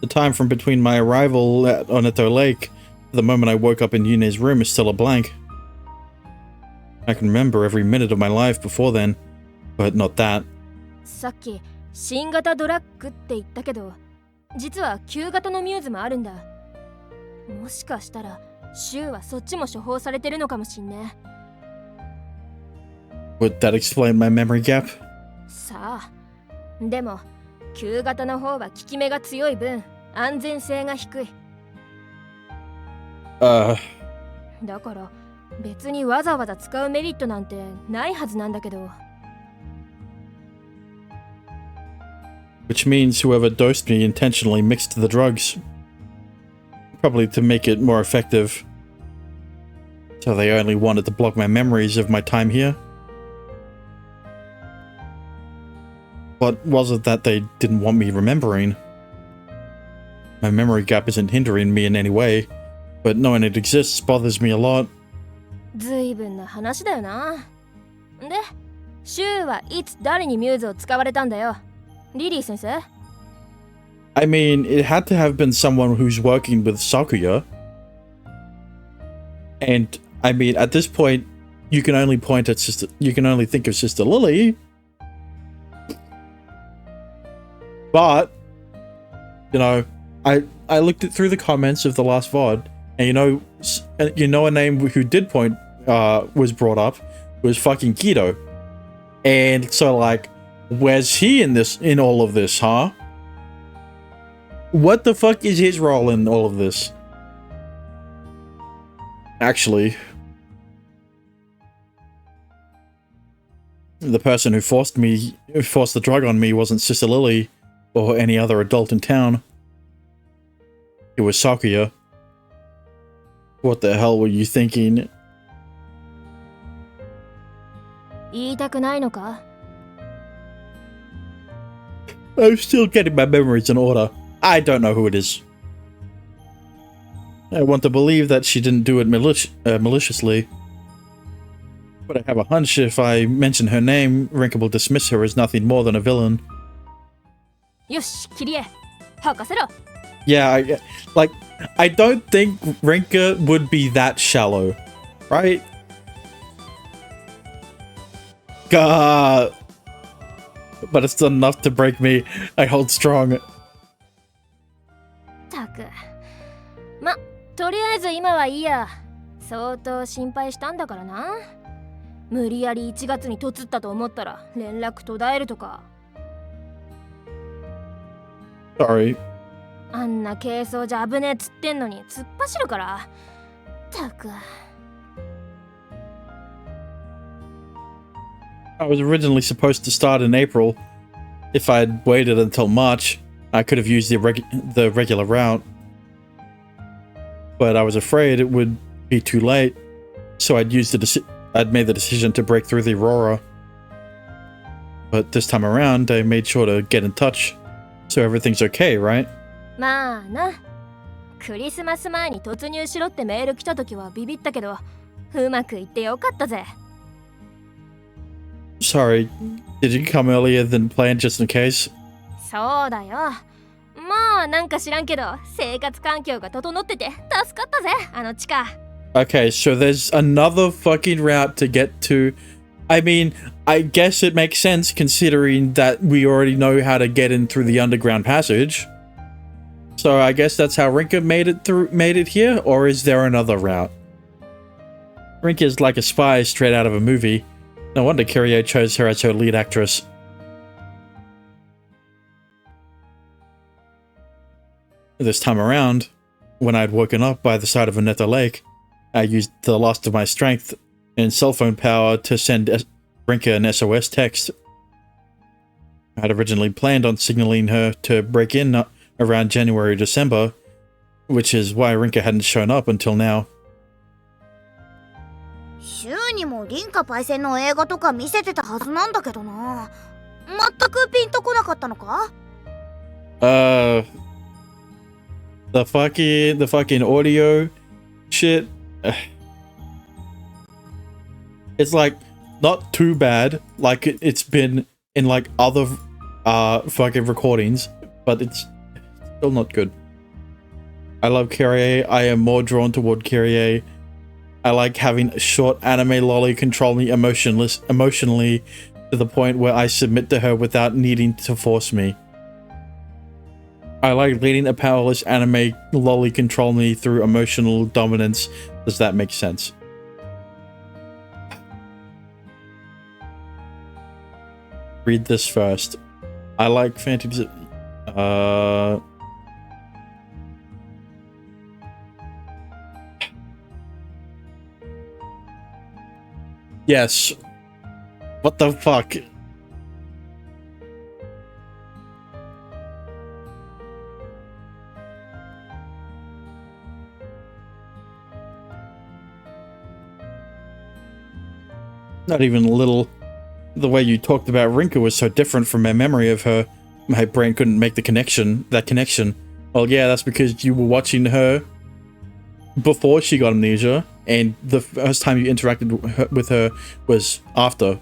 The time from between my arrival at Oneto Lake to the moment I woke up in Yune's room is still a blank. I can remember every minute of my life before then, but not that. さっき新型ドラッグって言ったけど、実は旧型のミューズもあるんだ。もしかしたらシュウはそっちも処方されてるのかもしんね。Would that explain my memory gap? さあ、でも旧型の方は効き目が強い分安全性が低い。だから別にわざわざ使うメリットなんてないはずなんだけど。Which means whoever dosed me intentionally mixed the drugs. Probably to make it more effective. So they only wanted to block my memories of my time here. But was it that they didn't want me remembering? My memory gap isn't hindering me in any way, but knowing it exists bothers me a lot. ずいぶんな話だよな。で、シュウはいつ誰にミューズを使われたんだよ、リリー先生？ I mean, it had to have been someone who's working with Sakuya. And, I mean, at this point, you can only think of Sister Lily. But, you know, I looked through the comments of the last VOD, and you know a name who did was brought up was fucking Kido. And so, like, where's he in all of this, huh? What the fuck is his role in all of this? Actually, the person who forced the drug on me wasn't Sister Lily or any other adult in town. It was Sakuya. What the hell were you thinking? 言いたくないのか？ I'm still getting my memories in order. I don't know who it is. I want to believe that she didn't do it maliciously. But I have a hunch if I mention her name, Rinka will dismiss her as nothing more than a villain. よし、キリエ、吐かせろ。 Yeah, I don't think Rinka would be that shallow, right? God. But it's enough to break me. I hold strong. たく。ま、とりあえず今はいいや。相当心配したんだからな。無理やり1月に嫁ったと思ったら連絡途絶えるとか。Sorry. あんな軽装じゃ危ねえつってんのに突っ走るから。たく。I was originally supposed to start in April. If I'd waited until March, I could have used the regular route. But I was afraid it would be too late, so I'd made the decision to break through the Aurora. But this time around, I made sure to get in touch, so everything's okay, right? まあな。クリスマス前に突入しろってメール来た時はビビったけど、うまくいってよかったぜ。Sorry, did you come earlier than planned just in case? そうだよ。まあなんか知らんけど生活環境が整ってて助かったぜ、あの地下。 Okay, so there's another fucking route to get to. I mean, I guess it makes sense considering that we already know how to get in through the underground passage. So I guess that's how Rinka made it here, or is there another route? Rinka is like a spy straight out of a movie. No wonder Kirie chose her as her lead actress. This time around, when I'd woken up by the side of Aneta Lake, I used the last of my strength and cell phone power to send Rinka an SOS text. I'd originally planned on signaling her to break in around January or December, which is why Rinka hadn't shown up until now. 週にもリンカパイセンの映画とか見せてたはずなんだけどな。全くピンとこなかったのか？ The fucking audio shit. It's like not too bad, like it's been in like other fucking recordings, but it's still not good. I love Kirie. I am more drawn toward Kirie. I like having a short anime lolly control me emotionally to the point where I submit to her without needing to force me. I like letting a powerless anime lolly control me through emotional dominance. Does that make sense? Read this first. I like fantasy. Yes. What the fuck? Not even a little. The way you talked about Rinka was so different from my memory of her. My brain couldn't make that connection. Well, yeah, that's because you were watching her before she got amnesia, and the first time you interacted with her was after.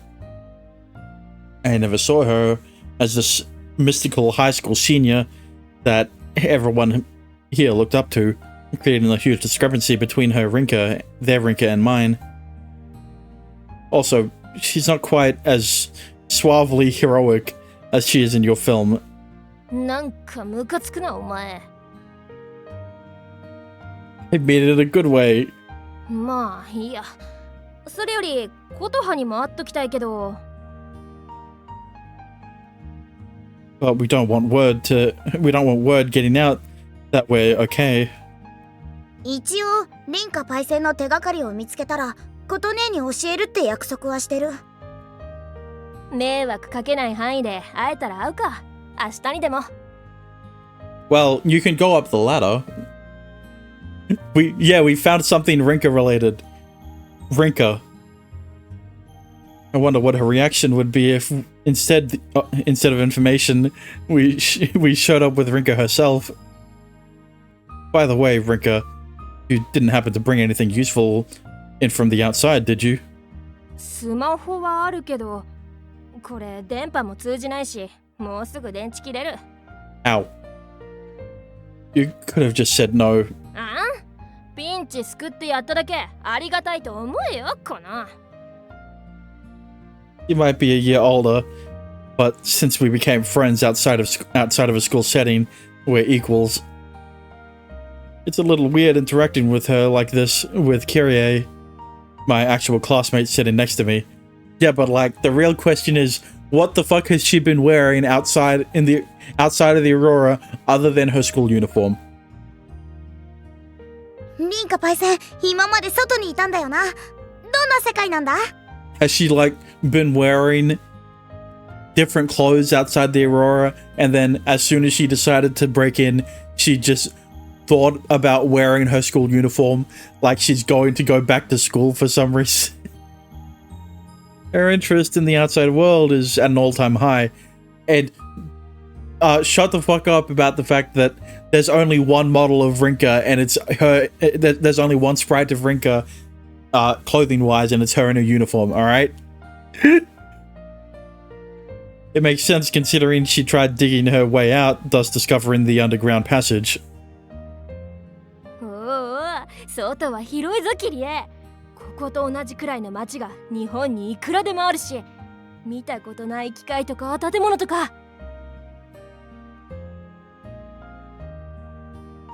I never saw her as this mystical high school senior that everyone here looked up to, creating a huge discrepancy between their Rinka and mine. Also, she's not quite as suavely heroic as she is in your film. なんかムカつくなお前。 I mean it in a good way. まあいいや。それより琴葉にも会っときたいけど。 But we don't want word getting out that we're okay. 一応リンカパイセンの手がかりを見つけたら琴姉に教えるって約束はしてる。迷惑かけない範囲で会えたら会うか。明日にでも。 Well, you can go up the ladder. We found something Rinka related. Rinka. I wonder what her reaction would be if instead of information, we showed up with Rinka herself. By the way, Rinka, you didn't happen to bring anything useful in from the outside, did you? スマホはあるけど、これ電波も通じないし、もうすぐ電池切れる。 Ow. You could have just said no. あん？ピンチ救ってやっただけありがたいと思えよ、この。 You might be a year older, but since we became friends outside of a school setting, we're equals. It's a little weird interacting with her like this with Kirie, my actual classmate sitting next to me. Yeah, but like the real question is, what the fuck has she been wearing outside of the Aurora other than her school uniform? リンカパイセン、今まで外にいたんだよな。どんな世界なんだ？ Has she like been wearing different clothes outside the Aurora, and then as soon as she decided to break in, she just thought about wearing her school uniform like she's going to go back to school for some reason? Her interest in the outside world is at an all-time high, and shut the fuck up about the fact that there's only one model of Rinka, and it's her. There's only one sprite of Rinka, clothing-wise, and it's her in a uniform. All right. It makes sense considering she tried digging her way out, thus discovering the underground passage. おお、外は広いぞキリエ。ここと同じくらいの街が日本にいくらでもあるし、見たことない機械とか建物とか。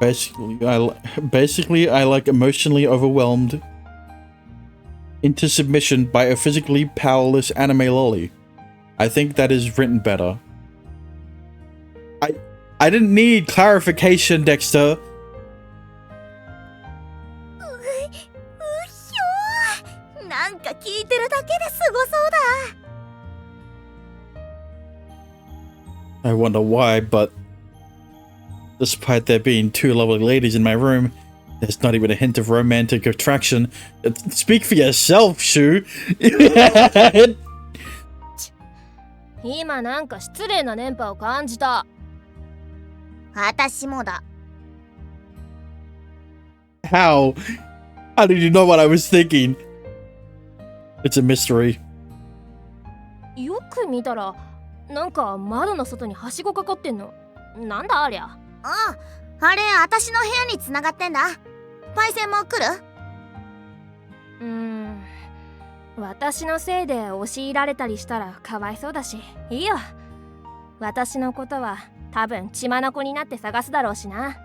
Basically, I like emotionally overwhelmed into submission by a physically powerless anime lolly. I think that is written better. I didn't need clarification, Dexter. なんか聞いてるだけですごそうだ。 I wonder why, but despite there being two lovely ladies in my room, there's not even a hint of romantic attraction. Speak for yourself, Shu. 今なんか失礼な電波を感じた。私もだ。 How? How did you know what I was thinking? It's a mystery. よく見たらなんか窓の外にはしごかかってんの。なんだありゃ。ああ、あれ私の部屋に繋がってんだ。パイセンも来る？私のせいで押し入られたりしたらかわいそうだし、いいよ。私のことは多分血眼になって探すだろうしな。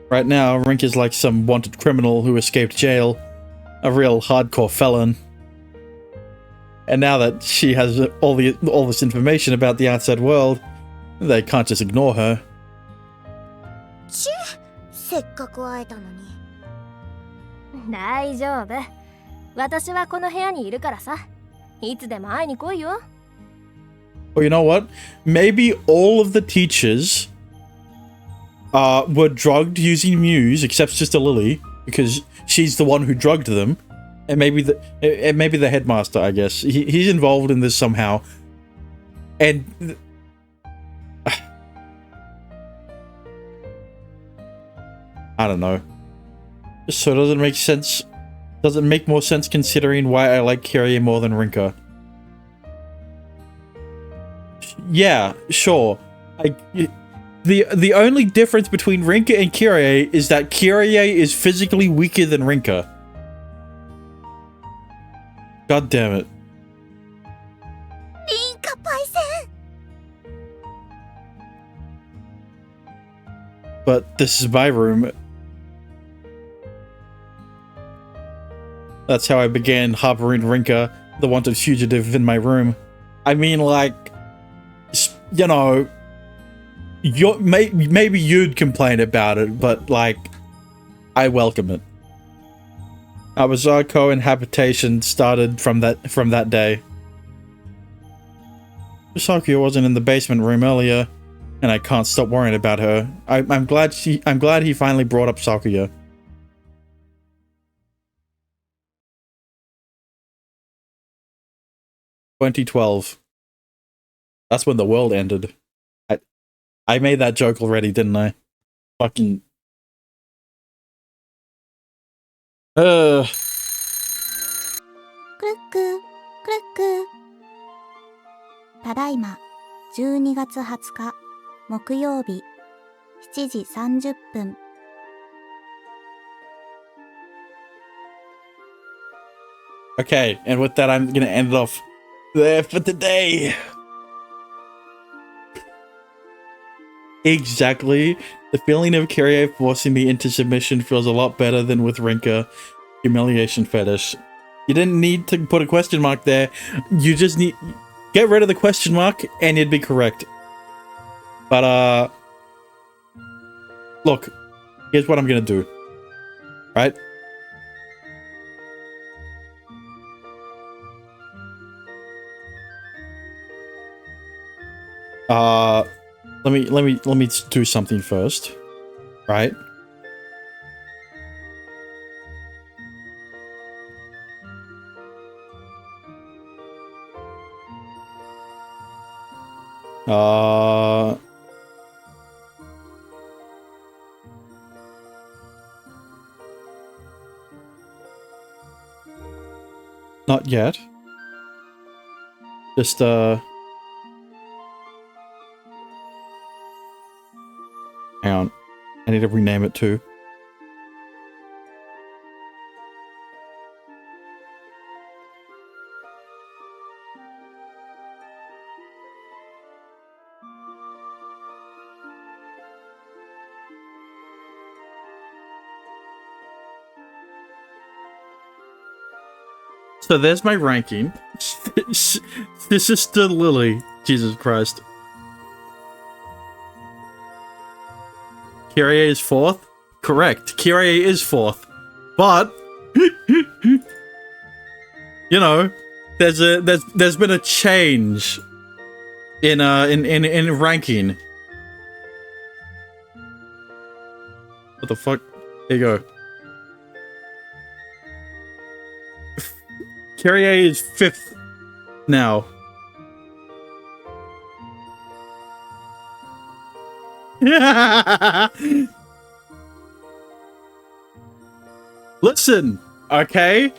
Right now, Rink is like some wanted criminal who escaped jail. A real hardcore felon. And now that she has all this information about the outside world, they can't just ignore her. せっかく会えたのに。大丈夫。私はこの部屋にいるからさ。いつでも会いに来いよ。Well, you know what? Maybe all of the teachers were drugged using Muse, except Sister Lily, because she's the one who drugged them. And maybe the headmaster, I guess. He's involved in this somehow. And I don't know. So doesn't make sense. Doesn't make more sense considering why I like Kyrie more than Rinka. Yeah, sure. The only difference between Rinka and Kyrie is that Kyrie is physically weaker than Rinka. God damn it. リンカパイセン。 But this is my room. That's how I began harboring Rinka, the wanted fugitive, in my room. I mean, like, you know, maybe you'd complain about it, but, like, I welcome it. Our bizarre co-inhabitation started from that day. Sakuya wasn't in the basement room earlier, and I can't stop worrying about her. I'm glad he finally brought up Sakuya. "2012. That's when the world ended." I made that joke already, didn't I? Fucking. クルック、クルック。ただいま12月20日木曜日7時30分。Okay, and with that, I'm gonna end it off there for today. Exactly. The feeling of Kyrie forcing me into submission feels a lot better than with Rinka. Humiliation fetish. You didn't need to put a question mark there. You just need... Get rid of the question mark and you'd be correct. But, look. Here's what I'm gonna do. Right? Let me do something first. Right? Not yet. Just, hang on. I need to rename it too. So there's my ranking. Sister Lily. Jesus Christ. Kyrie is 4th? Correct. Kyrie is 4th. But you know, there's been a change in ranking. What the fuck? There you go. Kyrie is 5th now. Listen, okay?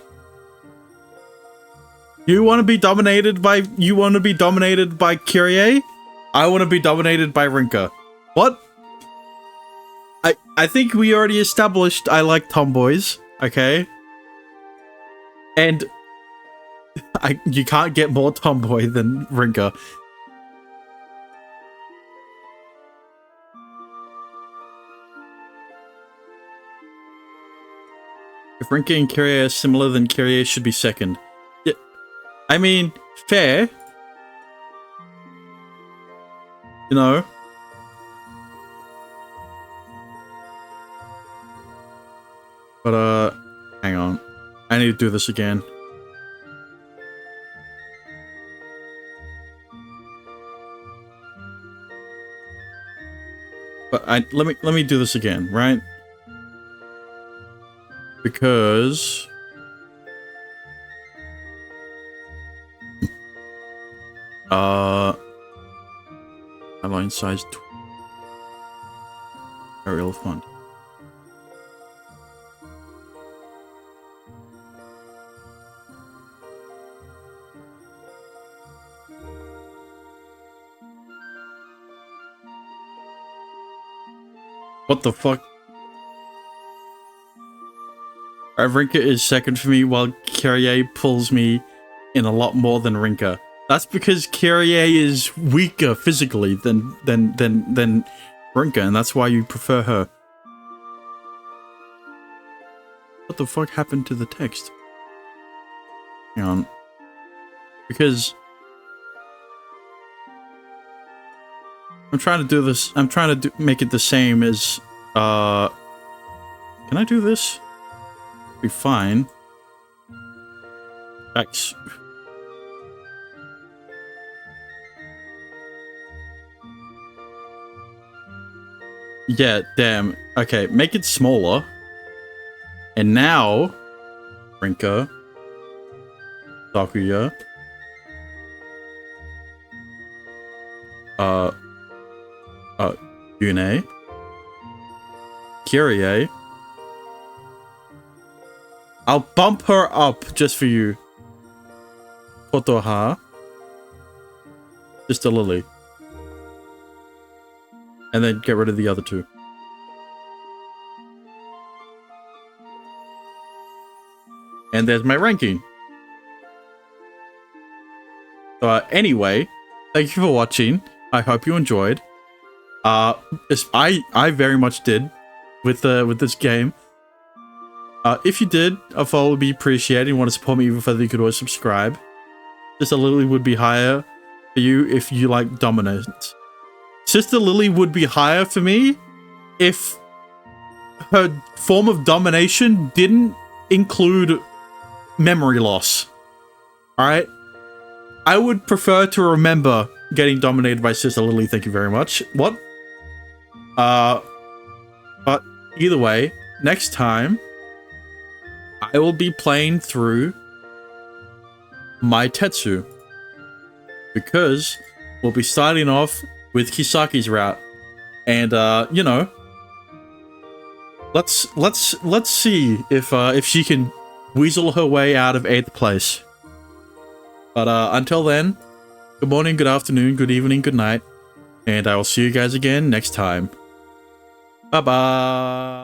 You want to be dominated by Kyrie? I want to be dominated by Rinka. What? I think we already established I like tomboys, okay? And you can't get more tomboy than Rinka. If Rinka and Kyrie are similar, then Kyrie should be 2nd. Yeah, I mean, fair. You know. But, hang on. I need to do this again. But let me do this again, right? Because outline size aerial font. What the fuck? Rinka is 2nd for me, while Kyrie pulls me in a lot more than Rinka. That's because Kyrie is weaker physically than Rinka, and that's why you prefer her. What the fuck happened to the text? Hang on. Because I'm trying to do this. I'm trying to make it the same as. Can I do this? Be fine. X. Yeah, damn. Okay, make it smaller. And now, Rinka, Sakuya, Yune, Kyrie. I'll bump her up just for you. Kotoha. Sister Lily. And then get rid of the other two. And there's my ranking. Anyway, thank you for watching. I hope you enjoyed. I very much did with this game. If you did, a follow would be appreciated. You want to support me even further, you could always subscribe. Sister Lily would be higher for you if you like dominance. Sister Lily would be higher for me if her form of domination didn't include memory loss. Alright? I would prefer to remember getting dominated by Sister Lily, thank you very much. What? But either way, next time, I will be playing through Mai Tetsu. Because we'll be starting off with Kisaki's route. And, you know, let's see if she can weasel her way out of 8th place. But, until then, good morning, good afternoon, good evening, good night. And I will see you guys again next time. Bye bye.